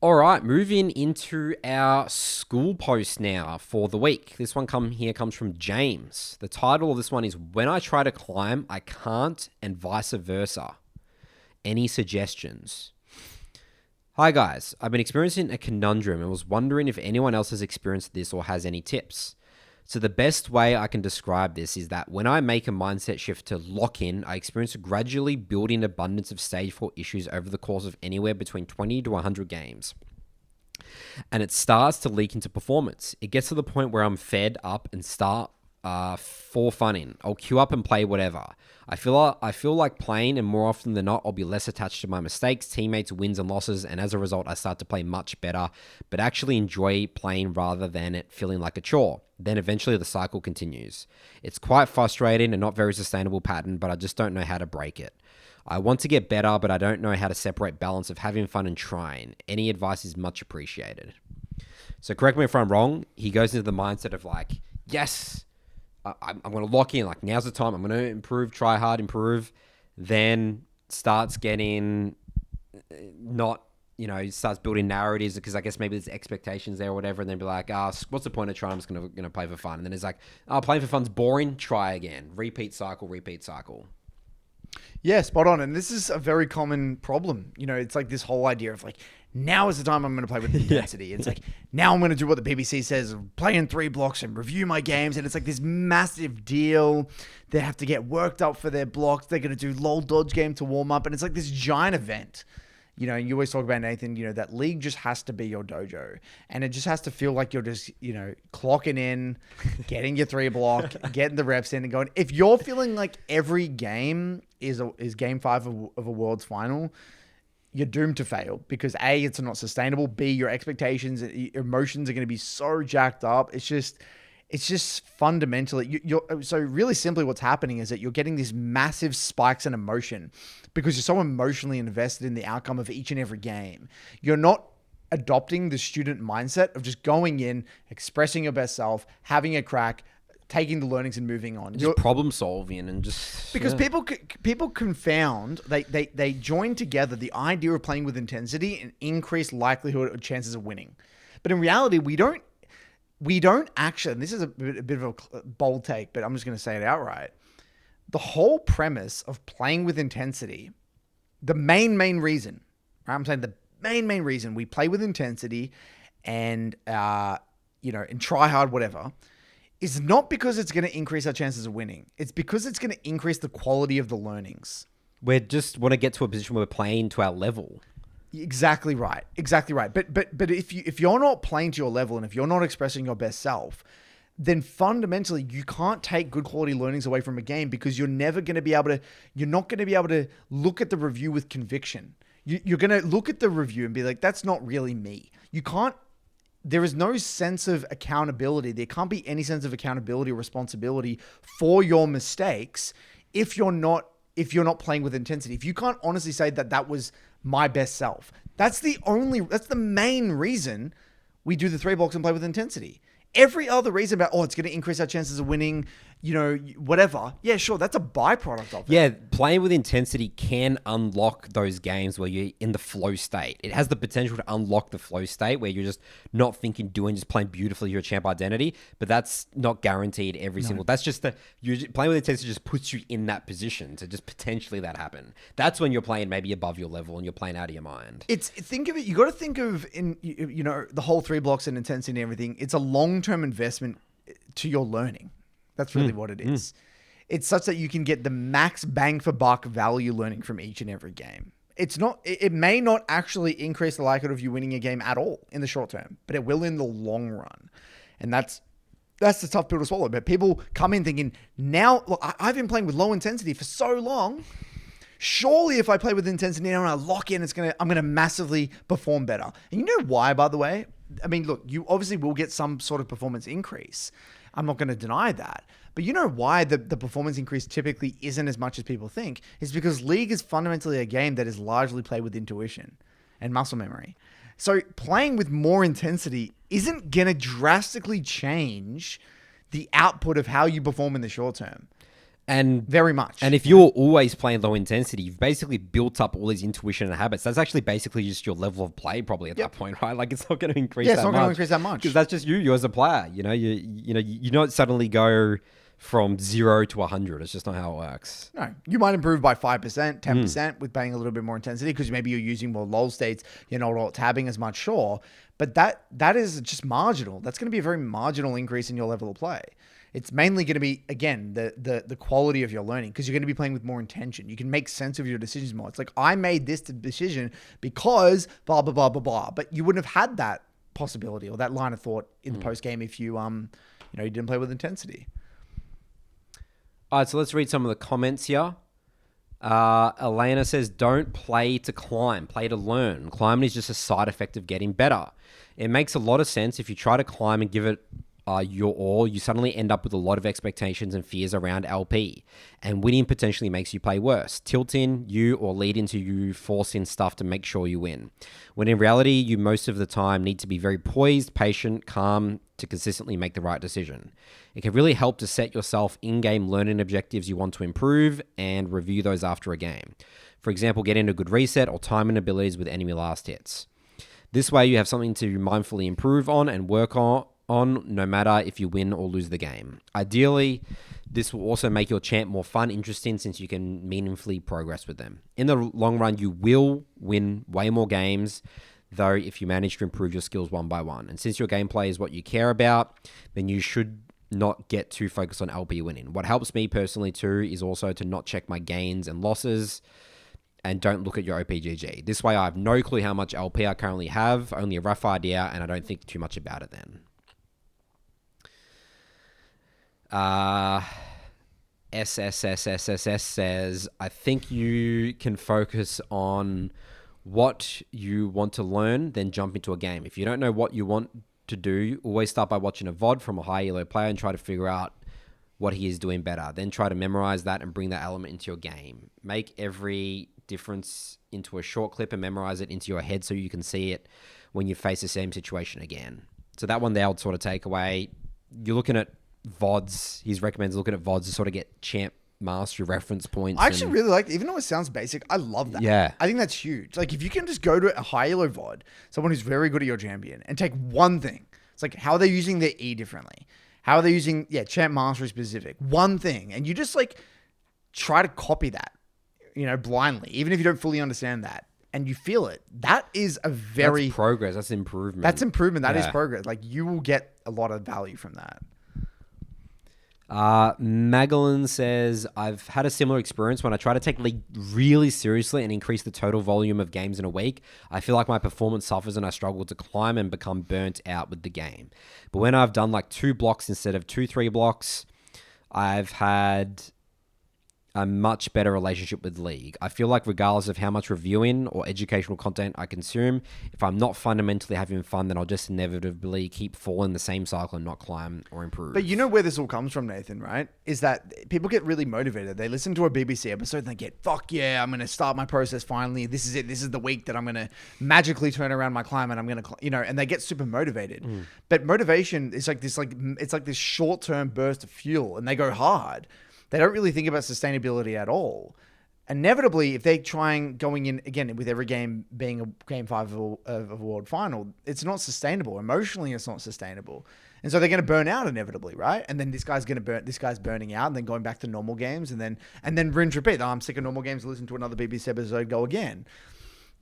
All right, moving into our Skool post now for the week. This one comes from James. The title of this one is When I Try to Climb, I Can't, and Vice Versa. Any suggestions? Hi guys, I've been experiencing a conundrum and was wondering if anyone else has experienced this or has any tips. So the best way I can describe this is that when I make a mindset shift to lock in, I experience a gradually building abundance of stage 4 issues over the course of anywhere between 20 to 100 games. And it starts to leak into performance. It gets to the point where I'm fed up and start for funning. I'll queue up and play whatever. I feel like playing, and more often than not, I'll be less attached to my mistakes, teammates, wins and losses, and as a result, I start to play much better, but actually enjoy playing rather than it feeling like a chore. Then eventually the cycle continues. It's quite frustrating and not very sustainable pattern, but I just don't know how to break it. I want to get better, but I don't know how to separate balance of having fun and trying. Any advice is much appreciated. So correct me if I'm wrong. He goes into the mindset of like, yes, I'm going to lock in. Like, now's the time. I'm going to improve, try hard, improve. Then starts getting starts building narratives because I guess maybe there's expectations there or whatever. And then be like, what's the point of trying? I'm just going to play for fun. And then it's like, playing for fun's boring. Try again. Repeat cycle. Yeah, spot on. And this is a very common problem. It's like this whole idea of like, now is the time I'm going to play with intensity. It's like, now I'm going to do what the BBC says, play in 3 blocks and review my games. And it's like this massive deal. They have to get worked up for their blocks. They're going to do LOL dodge game to warm up. And it's like this giant event. You always talk about, Nathan, that league just has to be your dojo. And it just has to feel like you're just, clocking in, getting your 3 block, getting the reps in and going. If you're feeling like every game is game 5 of a world's final, you're doomed to fail because A, it's not sustainable. B, your expectations, your emotions are going to be so jacked up. It's just fundamentally, so really simply what's happening is that you're getting these massive spikes in emotion because you're so emotionally invested in the outcome of each and every game. You're not adopting the student mindset of just going in, expressing your best self, having a crack, taking the learnings and moving on. Just problem solving and just... Because people confound, they join together the idea of playing with intensity and increased likelihood or chances of winning. But in reality, we don't actually, and this is a bit of a bold take, but I'm just going to say it outright. The whole premise of playing with intensity, the main reason, right? I'm saying the main reason we play with intensity and, and try hard, whatever, is not because it's going to increase our chances of winning. It's because it's going to increase the quality of the learnings. We just want to get to a position where we're playing to our level. Exactly right. But if you're not playing to your level and if you're not expressing your best self, then fundamentally you can't take good quality learnings away from a game because you're not going to be able to look at the review with conviction. You're going to look at the review and be like, that's not really me. There is no sense of accountability. There can't be any sense of accountability or responsibility for your mistakes if you're not playing with intensity. If you can't honestly say that was my best self, that's the main reason we do the 3 blocks and play with intensity. Every other reason about, it's going to increase our chances of winning, whatever. Yeah, sure. That's a byproduct of it. Yeah, playing with intensity can unlock those games where you're in the flow state. It has the potential to unlock the flow state where you're just not thinking, doing, just playing beautifully your champ identity. But that's not guaranteed every single. That's just playing with intensity just puts you in that position to just potentially that happen. That's when you're playing maybe above your level and you're playing out of your mind. Think of it. You got to think of the whole 3 blocks and intensity and everything. It's a long-term investment to your learning. That's really what it is. it's such that you can get the max bang for buck value learning from each and every game. It may not actually increase the likelihood of you winning a game at all in the short term, but it will in the long run. And that's the tough pill to swallow. But people come in thinking, now, look, I've been playing with low intensity for so long. Surely if I play with intensity now and I lock in, I'm going to massively perform better. And you know why, by the way? I mean, look, you obviously will get some sort of performance increase. I'm not going to deny that. But you know why the performance increase typically isn't as much as people think? Is because League is fundamentally a game that is largely played with intuition and muscle memory. So playing with more intensity isn't going to drastically change the output of how you perform in the short term. And very much. And if you're always playing low intensity, you've basically built up all these intuition and habits. That's actually basically just your level of play probably at that point, right? Like it's not going to increase that much. Yeah, it's not going to increase that much. Because that's just you as a player. You don't suddenly go from 0 to 100. It's just not how it works. No, you might improve by 5%, 10% with playing a little bit more intensity because maybe you're using more lull states, you're not alt-tabbing as much, sure. But that is just marginal. That's going to be a very marginal increase in your level of play. It's mainly going to be, again, the quality of your learning because you're going to be playing with more intention. You can make sense of your decisions more. It's like, I made this decision because blah, blah, blah, blah, blah. But you wouldn't have had that possibility or that line of thought in the post-game if you didn't play with intensity. All right, so let's read some of the comments here. Elena says, don't play to climb, play to learn. Climbing is just a side effect of getting better. It makes a lot of sense. If you try to climb and give it your all, you suddenly end up with a lot of expectations and fears around LP. And winning potentially makes you play worse. Tilt in you or lead into you, force in stuff to make sure you win. When in reality, you most of the time need to be very poised, patient, calm to consistently make the right decision. It can really help to set yourself in-game learning objectives you want to improve and review those after a game. For example, get in a good reset or timing abilities with enemy last hits. This way you have something to mindfully improve on and work on no matter if you win or lose the game. Ideally, this will also make your champ more fun, interesting, since you can meaningfully progress with them. In the long run, you will win way more games, though, if you manage to improve your skills one by one. And since your gameplay is what you care about, then you should not get too focused on LP winning. What helps me personally too is also to not check my gains and losses and don't look at your OPGG. This way I have no clue how much LP I currently have, only a rough idea, and I don't think too much about it then. SSSSSS says, I think you can focus on what you want to learn, then jump into a game. If you don't know what you want to do, always start by watching a VOD from a high elo player and try to figure out what he is doing better. Then try to memorize that and bring that element into your game. Make every difference into a short clip and memorize it into your head so you can see it when you face the same situation again. So that one there I'll sort of take away. You're looking at VODs. He recommends looking at VODs to sort of get champ mastery reference points. I actually really like it. Even though it sounds basic, I love that. Yeah. I think that's huge. Like if you can just go to a high elo VOD, someone who's very good at your champion, and take one thing. It's like, how are they using their E differently? How are they using, champ mastery specific? One thing. And you just like try to copy that, blindly, even if you don't fully understand that. And you feel it. That is a very... That's progress. That's improvement. That's improvement. That is progress. Like you will get a lot of value from that. Magellan says, I've had a similar experience when I try to take League really seriously and increase the total volume of games in a week. I feel like my performance suffers and I struggle to climb and become burnt out with the game. But when I've done like 2 blocks instead of 2-3 blocks, I've had a much better relationship with League. I feel like regardless of how much reviewing or educational content I consume, if I'm not fundamentally having fun, then I'll just inevitably keep falling the same cycle and not climb or improve. But you know where this all comes from, Nathan, right? Is that people get really motivated. They listen to a BBC episode and they get, fuck yeah, I'm going to start my process finally. This is it. This is the week that I'm going to magically turn around my climb and I'm going to, and they get super motivated. But motivation is like this, it's like this short-term burst of fuel and they go hard. They don't really think about sustainability at all. Inevitably, if they're going in, again, with every game being a Game 5 of a World Final, it's not sustainable. Emotionally, it's not sustainable. And so they're going to burn out inevitably, right? And then this guy's burning out and then going back to normal games and then rinse repeat. Oh, I'm sick of normal games, listen to another BBC episode, go again.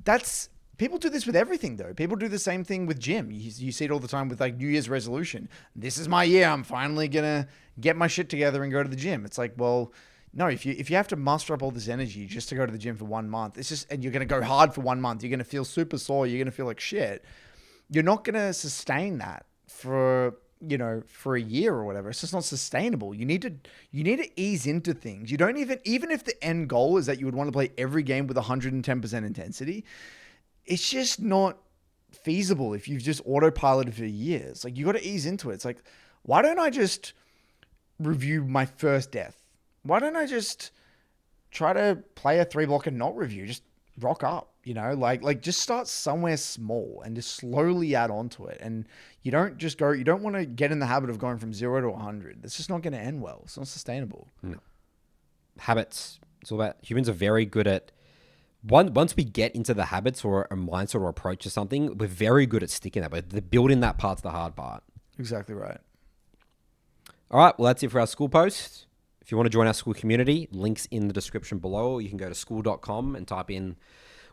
That's People do this with everything, though. People do the same thing with gym. You see it all the time with like New Year's resolution. This is my year. I'm finally gonna get my shit together and go to the gym. It's like, well, no. If you have to muster up all this energy just to go to the gym for 1 month, it's just, and you're gonna go hard for 1 month. You're gonna feel super sore. You're gonna feel like shit. You're not gonna sustain that for a year or whatever. It's just not sustainable. You need to ease into things. You don't even if the end goal is that you would want to play every game with 110% intensity. It's just not feasible if you've just autopiloted for years. Like, you got to ease into it. It's like, why don't I just review my first death? Why don't I just try to play a 3-block and not review? Just rock up, like just start somewhere small and just slowly add on to it. And you don't want to get in the habit of going from 0 to 100. That's just not going to end well. It's not sustainable. No. Habits. It's all about, humans are very good at, once we get into the habits or a mindset or approach to something, we're very good at sticking that. But the building that part's the hard part. Exactly right. All right. Well, that's it for our Skool post. If you want to join our Skool community, links in the description below. You can go to skool.com and type in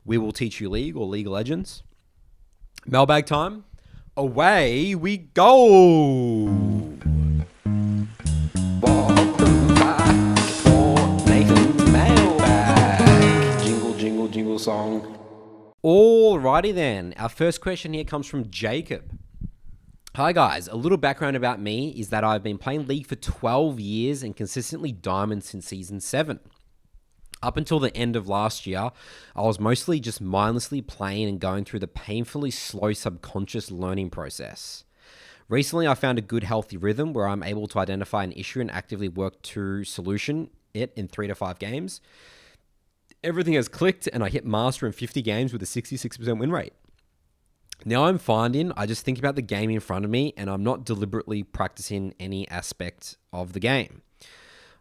We Will Teach You League or League of Legends. Mailbag time. Away we go. Welcome back for Nathan's Mailbag. Jingle, jingle, jingle song. Alrighty then. Our first question here comes from Jacob. Hi guys, a little background about me is that I've been playing League for 12 years and consistently Diamond since Season 7. Up until the end of last year, I was mostly just mindlessly playing and going through the painfully slow subconscious learning process. Recently, I found a good healthy rhythm where I'm able to identify an issue and actively work to solution it in 3 to 5 games. Everything has clicked and I hit Master in 50 games with a 66% win rate. Now I'm finding I just think about the game in front of me and I'm not deliberately practicing any aspect of the game.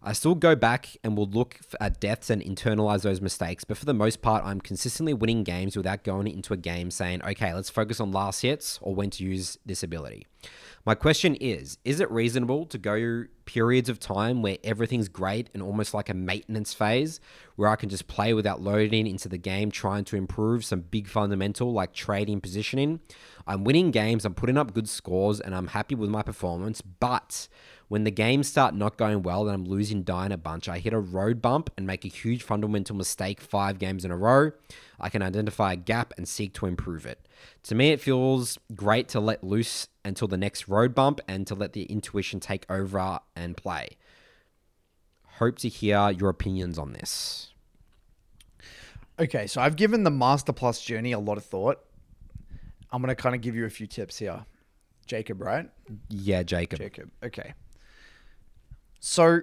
I still go back and will look at deaths and internalize those mistakes, but for the most part, I'm consistently winning games without going into a game saying, okay, let's focus on last hits or when to use this ability. My question is it reasonable to go periods of time where everything's great and almost like a maintenance phase where I can just play without loading into the game, trying to improve some big fundamental like trading positioning? I'm winning games, I'm putting up good scores, and I'm happy with my performance, but when the games start not going well and I'm losing dying a bunch, I hit a road bump and make a huge fundamental mistake 5 games in a row. I can identify a gap and seek to improve it. To me, it feels great to let loose until the next road bump and to let the intuition take over and play. Hope to hear your opinions on this. Okay, so I've given the Master Plus journey a lot of thought. I'm going to kind of give you a few tips here. Jacob, right? Yeah, Jacob. Okay. So,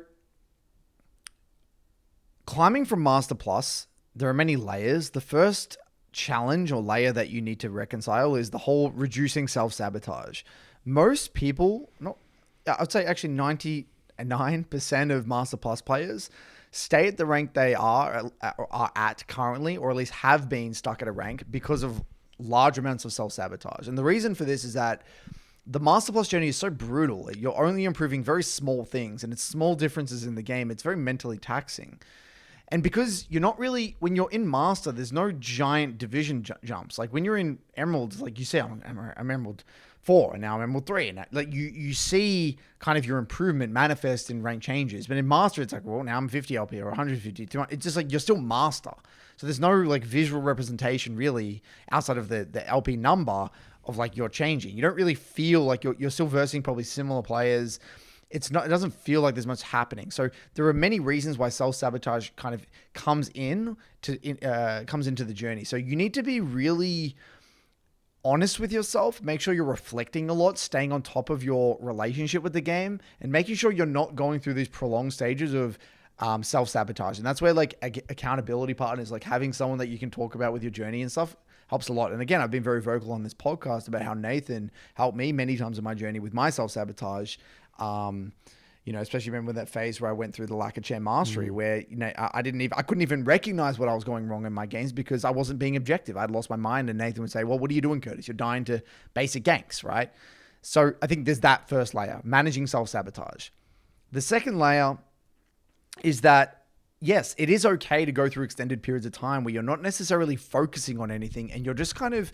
climbing from Master Plus, there are many layers. The first challenge or layer that you need to reconcile is the whole reducing self-sabotage. Most people, I'd say actually 99% of Master Plus players stay at the rank they are at currently, or at least have been stuck at a rank because of large amounts of self-sabotage. And the reason for this is that the Master Plus journey is so brutal. You're only improving very small things, and it's small differences in the game. It's very mentally taxing. And because you're not really, when you're in Master, there's no giant division jumps. Like when you're in Emerald, like you say, I'm Emerald 4, and now I'm Emerald 3. And like you see kind of your improvement manifest in rank changes. But in Master, it's like, well, now I'm 50 LP or 150. It's just like you're still Master. So there's no like visual representation really outside of the LP number of like you're changing. You don't really feel like you're still versing probably similar players. It doesn't feel like there's much happening. So there are many reasons why self-sabotage kind of comes into the journey. So you need to be really honest with yourself. Make sure you're reflecting a lot, staying on top of your relationship with the game, and making sure you're not going through these prolonged stages of self-sabotage. And that's where like accountability partners, like having someone that you can talk about with your journey and stuff, helps a lot. And again, I've been very vocal on this podcast about how Nathan helped me many times in my journey with my self-sabotage. Especially remember that phase where I went through the lack of chair mastery, where I couldn't even recognize what I was going wrong in my games because I wasn't being objective. I'd lost my mind, and Nathan would say, "Well, what are you doing, Curtis? You're dying to basic ganks, right?" So I think there's that first layer, managing self-sabotage. The second layer is that yes, it is okay to go through extended periods of time where you're not necessarily focusing on anything and you're just kind of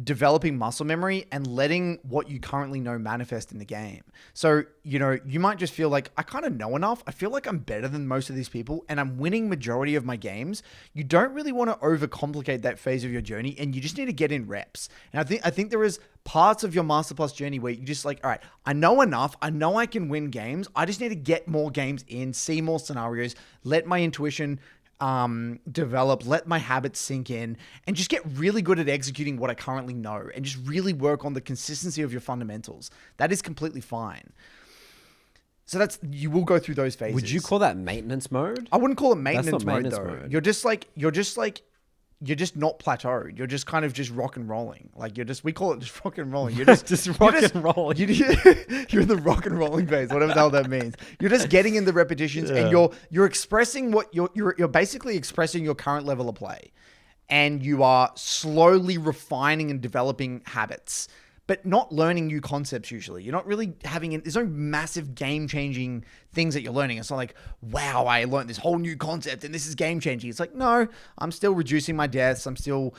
developing muscle memory and letting what you currently know manifest in the game. So, you might just feel like, I kind of know enough. I feel like I'm better than most of these people and I'm winning majority of my games. You don't really want to overcomplicate that phase of your journey, and you just need to get in reps. And I think there is parts of your Masterplus journey where you just like, all right, I know enough. I know I can win games. I just need to get more games in, see more scenarios, let my intuition develop, let my habits sink in, and just get really good at executing what I currently know, and just really work on the consistency of your fundamentals. That is completely fine. So you will go through those phases. Would you call that maintenance mode? I wouldn't call it maintenance mode though. Mode. You're just not plateaued. You're just kind of just rock and rolling. Like we call it just rock and rolling. You're just rock and rolling. You're in the rock and rolling phase, whatever the hell that means. You're just getting in the repetitions, and you're expressing what you're basically expressing your current level of play, and you are slowly refining and developing habits, but not learning new concepts usually. You're not really there's no massive game-changing things that you're learning. It's not like, wow, I learned this whole new concept and this is game-changing. It's like, no, I'm still reducing my deaths. I'm still,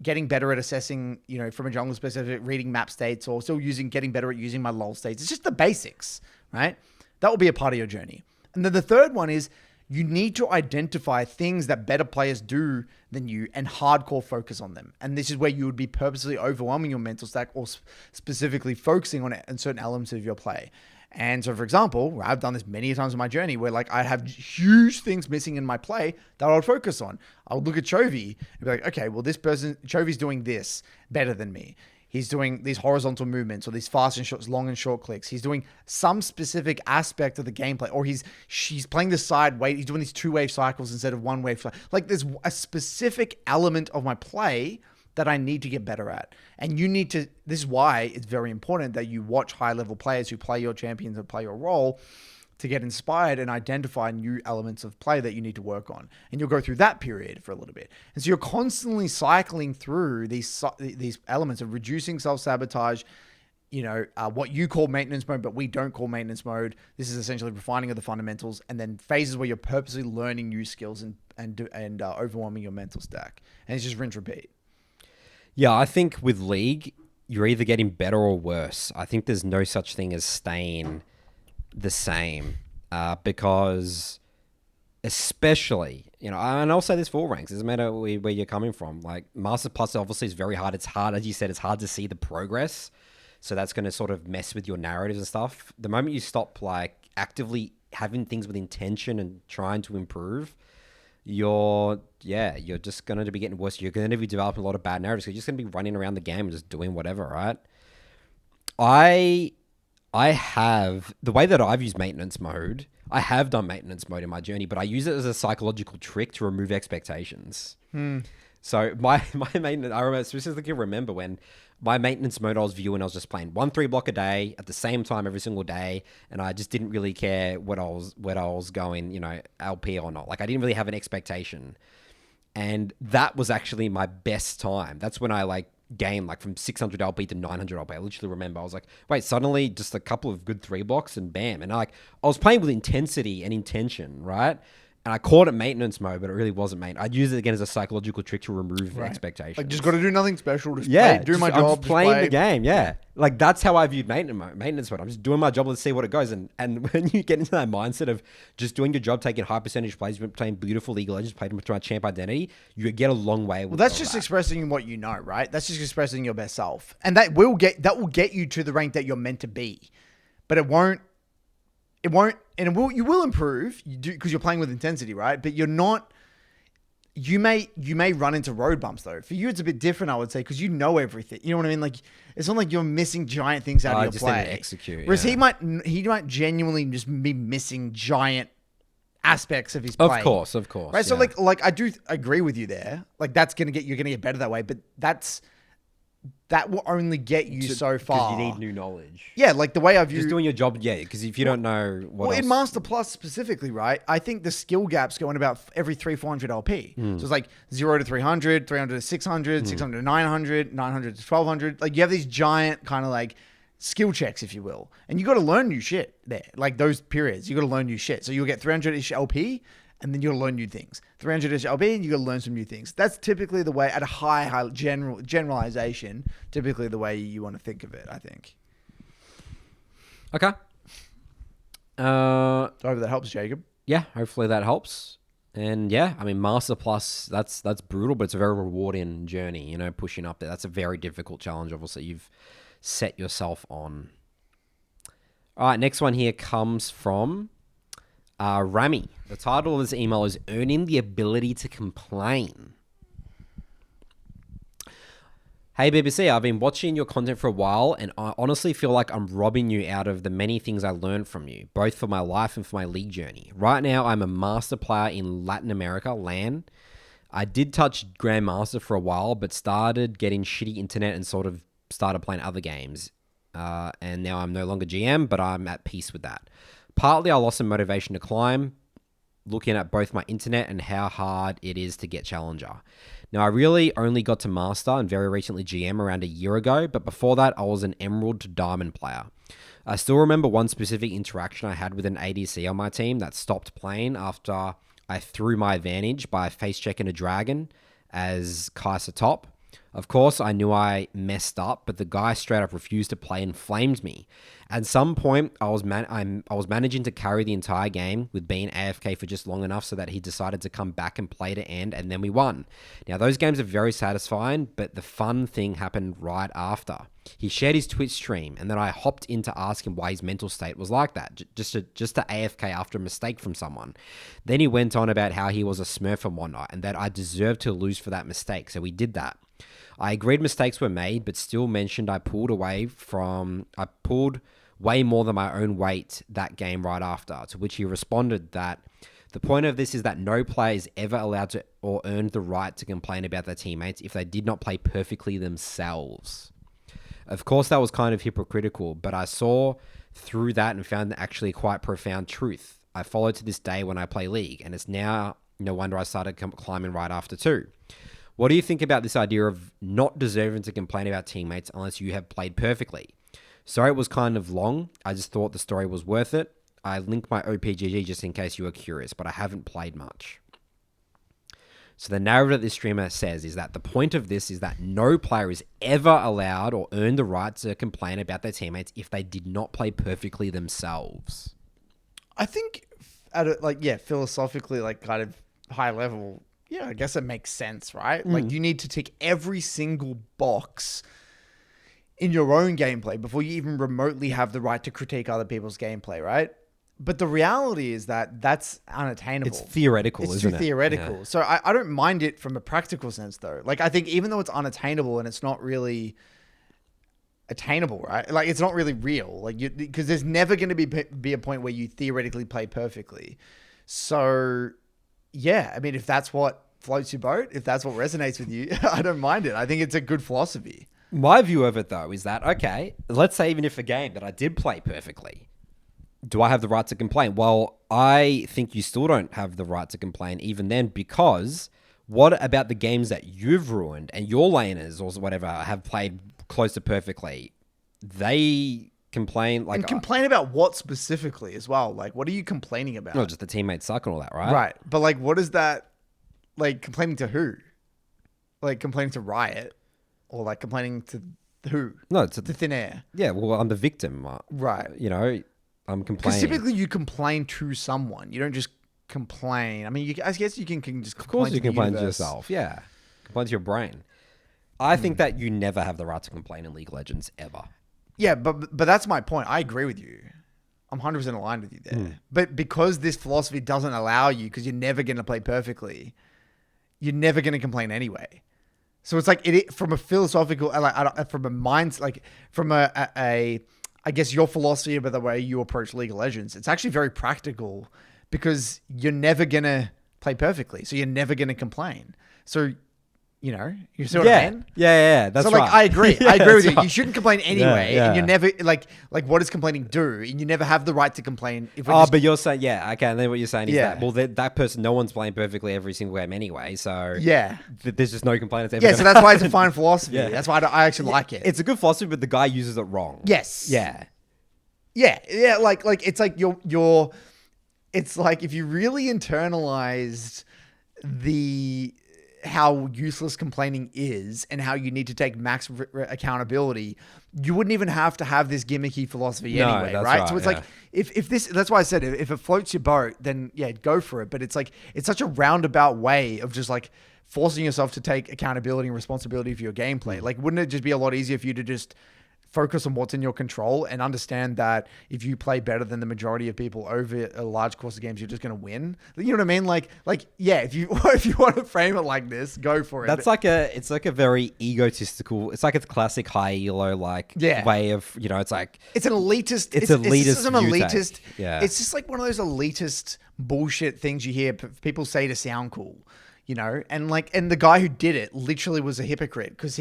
getting better at assessing, from a jungle specific, reading map states, or still getting better at using my lull states. It's just the basics, right? That will be a part of your journey. And then the third one is, you need to identify things that better players do than you and hardcore focus on them. And this is where you would be purposely overwhelming your mental stack, or specifically focusing on it in certain elements of your play. And so, for example, I've done this many times in my journey where I have huge things missing in my play that I would focus on. I would look at Chovy and be like, okay, well, Chovy's doing this better than me. He's doing these horizontal movements, or these fast and short, long and short clicks. He's doing some specific aspect of the gameplay, or she's playing the side wave. He's doing these 2-wave cycles instead of 1-wave. Like, there's a specific element of my play that I need to get better at. And this is why it's very important that you watch high-level players who play your champions and play your role, to get inspired and identify new elements of play that you need to work on. And you'll go through that period for a little bit. And so you're constantly cycling through these elements of reducing self-sabotage, what you call maintenance mode, but we don't call maintenance mode. This is essentially refining of the fundamentals, and then phases where you're purposely learning new skills and overwhelming your mental stack. And it's just rinse, repeat. Yeah, I think with League, you're either getting better or worse. I think there's no such thing as staying the same, because especially, and I'll say this for all ranks, it doesn't matter where you're coming from. Like, Master Plus obviously is very hard. It's hard, as you said, it's hard to see the progress. So that's going to sort of mess with your narratives and stuff. The moment you stop actively having things with intention and trying to improve, you're just going to be getting worse. You're going to be developing a lot of bad narratives. You're just going to be running around the game and just doing whatever, right? I have, the way that I've used maintenance mode, I have done maintenance mode in my journey, but I use it as a psychological trick to remove expectations. So my maintenance, I specifically remember when my maintenance mode I was viewing, I was just playing 1 3-block a day at the same time every single day, and I just didn't really care what I was going, LP or not. Like, I didn't really have an expectation. And that was actually my best time. That's when I gained from 600 LP to 900 LP. I literally remember I was like, wait, suddenly just a couple of good 3-blocks and bam. And I was playing with intensity and intention, right? And I called it maintenance mode, but it really wasn't maintenance. I'd use it again as a psychological trick to remove expectations. Just got to do nothing special. Do my job. I'm just playing the game. Yeah. That's how I viewed maintenance mode. I'm just doing my job. Let's see what it goes. And when you get into that mindset of just doing your job, taking high percentage plays, playing beautiful League of Legends, playing with my champ identity, you get a long way. Well, that's just expressing what you know, right? That's just expressing your best self. And that will get you to the rank that you're meant to be. But it won't, and you will improve, you do, because you're playing with intensity, right? But you're not, you may run into road bumps though. For you, it's a bit different, I would say, because you know everything. You know what I mean? It's not like you're missing giant things out of your just play. didn't execute. Whereas he might genuinely just be missing giant aspects of his play. Of course. Right. So I do agree with you there. You're gonna get better that way, but that will only get you so far. Because you need new knowledge. Yeah, the way I've just doing your job. Yeah, because if you don't know what else. In Master Plus specifically, right? I think the skill gaps go in about every 300-400 LP. So it's 0 to 300, 300 to 600, 600 to 900, 900 to 1200. You have these giant kind of skill checks, if you will. And you got to learn new shit there. Like those periods, you got to learn new shit. So you'll get 300-ish LP and then you'll learn new things. 300-ish LP and you got to learn some new things. That's typically the way, at a high generalization, typically the way you want to think of it, I think. Okay. I hope that helps, Jacob. Yeah, hopefully that helps. And yeah, I mean, Master Plus, that's brutal, but it's a very rewarding journey, you know, pushing up there. That's a very difficult challenge, obviously, you've set yourself on. All right, next one here comes from Rami. The title of this email is Earning the Ability to Complain. Hey BBC, I've been watching your content for a while and I honestly feel like I'm robbing you out of the many things I learned from you, both for my life and for my league journey. Right now, I'm a master player in Latin America, LAN. I did touch Grandmaster for a while, but started getting shitty internet and sort of started playing other games. And now I'm no longer GM, but I'm at peace with that. Partly, I lost some motivation to climb, looking at both my internet and how hard it is to get Challenger. Now, I really only got to Master and very recently GM around a year ago, but before that, I was an Emerald to Diamond player. I still remember one specific interaction I had with an ADC on my team that stopped playing after I threw my advantage by face-checking a dragon as Kai'Sa top. Of course, I knew I messed up, but the guy straight up refused to play and flamed me. At some point, I was managing to carry the entire game with being AFK for just long enough so that he decided to come back and play to end, and then we won. Now, those games are very satisfying, but the fun thing happened right after. He shared his Twitch stream, and then I hopped in to ask him why his mental state was like that, just to AFK after a mistake from someone. Then he went on about how he was a smurf and whatnot, and that I deserved to lose for that mistake, so we did that. I agreed mistakes were made, but still mentioned I pulled way more than my own weight that game right after, to which he responded that the point of this is that no player is ever allowed to or earned the right to complain about their teammates if they did not play perfectly themselves. Of course, that was kind of hypocritical, but I saw through that and found actually quite profound truth. I follow to this day when I play League, and it's now no wonder I started climbing right after too. What do you think about this idea of not deserving to complain about teammates unless you have played perfectly? Sorry it was kind of long. I just thought the story was worth it. I linked my OPGG just in case you were curious, but I haven't played much. So the narrative that this streamer says is that the point of this is that no player is ever allowed or earned the right to complain about their teammates if they did not play perfectly themselves. I think philosophically, like kind of high level, yeah, I guess it makes sense, right? Like you need to tick every single box in your own gameplay before you even remotely have the right to critique other people's gameplay, right? But the reality is that that's unattainable. It's theoretical, isn't it? It's too theoretical. Yeah. So I don't mind it from a practical sense, though. Like, I think even though it's unattainable and it's not really attainable, right? Like, it's not really real. Like, because there's never going to be a point where you theoretically play perfectly. So, yeah, I mean, if that's what floats your boat, if that's what resonates with you, I don't mind it. I think it's a good philosophy. My view of it, though, is that, okay, let's say even if a game that I did play perfectly, do I have the right to complain? Well, I think you still don't have the right to complain even then, because what about the games that you've ruined and your laners or whatever have played close to perfectly? They complain like... And complain about what specifically as well? Like, what are you complaining about? No, just the teammates suck and all that, right? Right. But like, what is that... Like, complaining to who? Like, complaining to Riot? Or like complaining to who? No, to Thin Air. Yeah, well, I'm the victim. Right. You know, I'm complaining. Because typically you complain to someone. You don't just complain. I mean, I guess you can just complain. Of course you complain to yourself. Yeah. Complain to your brain. I think that you never have the right to complain in League of Legends, ever. Yeah, but that's my point. I agree with you. I'm 100% aligned with you there. But because this philosophy doesn't allow you, because you're never going to play perfectly, you're never going to complain anyway. So it's like from a philosophical, like from a mind, like from I guess your philosophy about the way you approach League of Legends, it's actually very practical because you're never gonna play perfectly, so you're never gonna complain. So You know, you see what I mean? Yeah. That's so like, right. I agree. Yeah, I agree with that's you. right. You shouldn't complain anyway, Yeah. and you're never like what does complaining do? And you never have the right to complain. If we're Oh, just, but you're saying, okay, and then what you're saying is Yeah. that, well, that person, no one's playing perfectly every single game anyway, so yeah, there's just no complaint. It's ever yeah. gonna So that's why it's a fine philosophy. Yeah. That's why I actually like it. It's a good philosophy, but the guy uses it wrong. Yes. Yeah. Yeah. Like it's like you're. It's like if you really internalized how useless complaining is and how you need to take max accountability, you wouldn't even have to have this gimmicky philosophy No, anyway, that's right? So it's right, like if this, that's why I said if it floats your boat, then yeah, go for it. But it's like it's such a roundabout way of just like forcing yourself to take accountability and responsibility for your gameplay. Like, wouldn't it just be a lot easier for you to just focus on what's in your control and understand that if you play better than the majority of people over a large course of games, you're just going to win? You know what I mean? Like, yeah, if you want to frame it like this, go for it. That's it's like a very egotistical, it's like a classic high elo way of, it's like, it's an elitist. It's elitist some view elitist. take. Yeah. It's just like one of those elitist bullshit things you hear people say to sound cool, and the guy who did it literally was a hypocrite because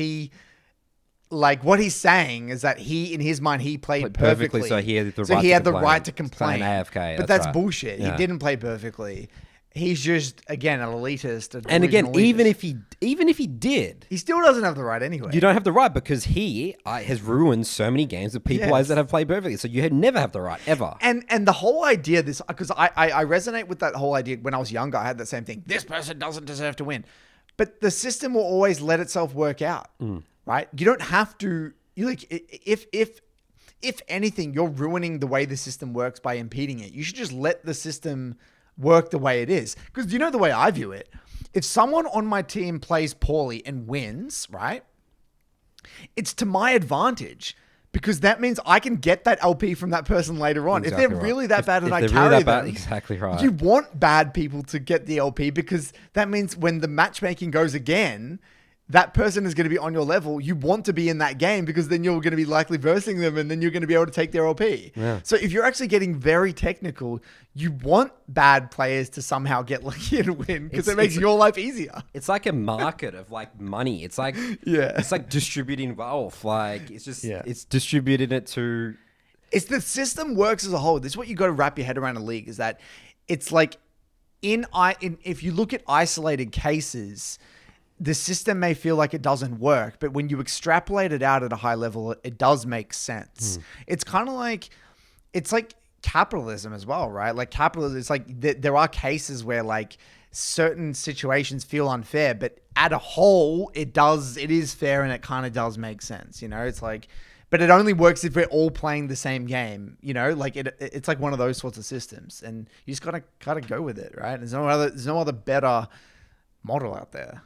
like what he's saying is that in his mind, he played perfectly. So he had the right to complain. AFK. But that's right. bullshit. Yeah. He didn't play perfectly. He's just, again, an elitist. And again, elitist. even if he did, he still doesn't have the right anyway. you don't have the right because he has ruined so many games of people that have played perfectly. So you never have the right ever. And the whole idea, because I resonate with that whole idea. When I was younger, I had that same thing. This person doesn't deserve to win. But the system will always let itself work out. Right? You don't have to. If anything, you're ruining the way the system works by impeding it. You should just let the system work the way it is. Because the way I view it, if someone on my team plays poorly and wins, right, it's to my advantage. Because that means I can get that LP from that person later on. Exactly if they're really that bad and I carry really them, exactly right. You want bad people to get the LP because that means when the matchmaking goes again, that person is going to be on your level. You want to be in that game because then you're going to be likely versing them and then you're going to be able to take their LP. Yeah. So if you're actually getting very technical, you want bad players to somehow get lucky and win because it makes your life easier. It's like a market of like money. It's like it's like distributing wealth. Like it's distributing it to. It's the system works as a whole. This is what you got to wrap your head around a league is that it's like if you look at isolated cases, the system may feel like it doesn't work, but when you extrapolate it out at a high level, it does make sense. It's kind of like, it's like capitalism as well, right? Like capitalism, it's like there are cases where like certain situations feel unfair, but at a whole, it is fair and it kind of does make sense. It's like, but it only works if we're all playing the same game, like it's like one of those sorts of systems and you just gotta go with it, right? There's no other better model out there.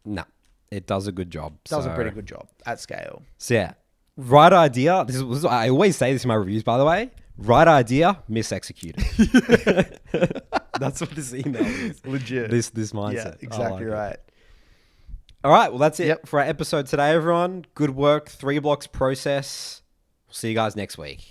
No, it does a good job. Does a pretty good job at scale. So yeah, right idea. I always say this in my reviews, by the way. Right idea, misexecuted. That's what this email is. Legit. This mindset. Yeah, exactly right. All right, well that's it for our episode today, everyone. Good work. 3 blocks process. We'll see you guys next week.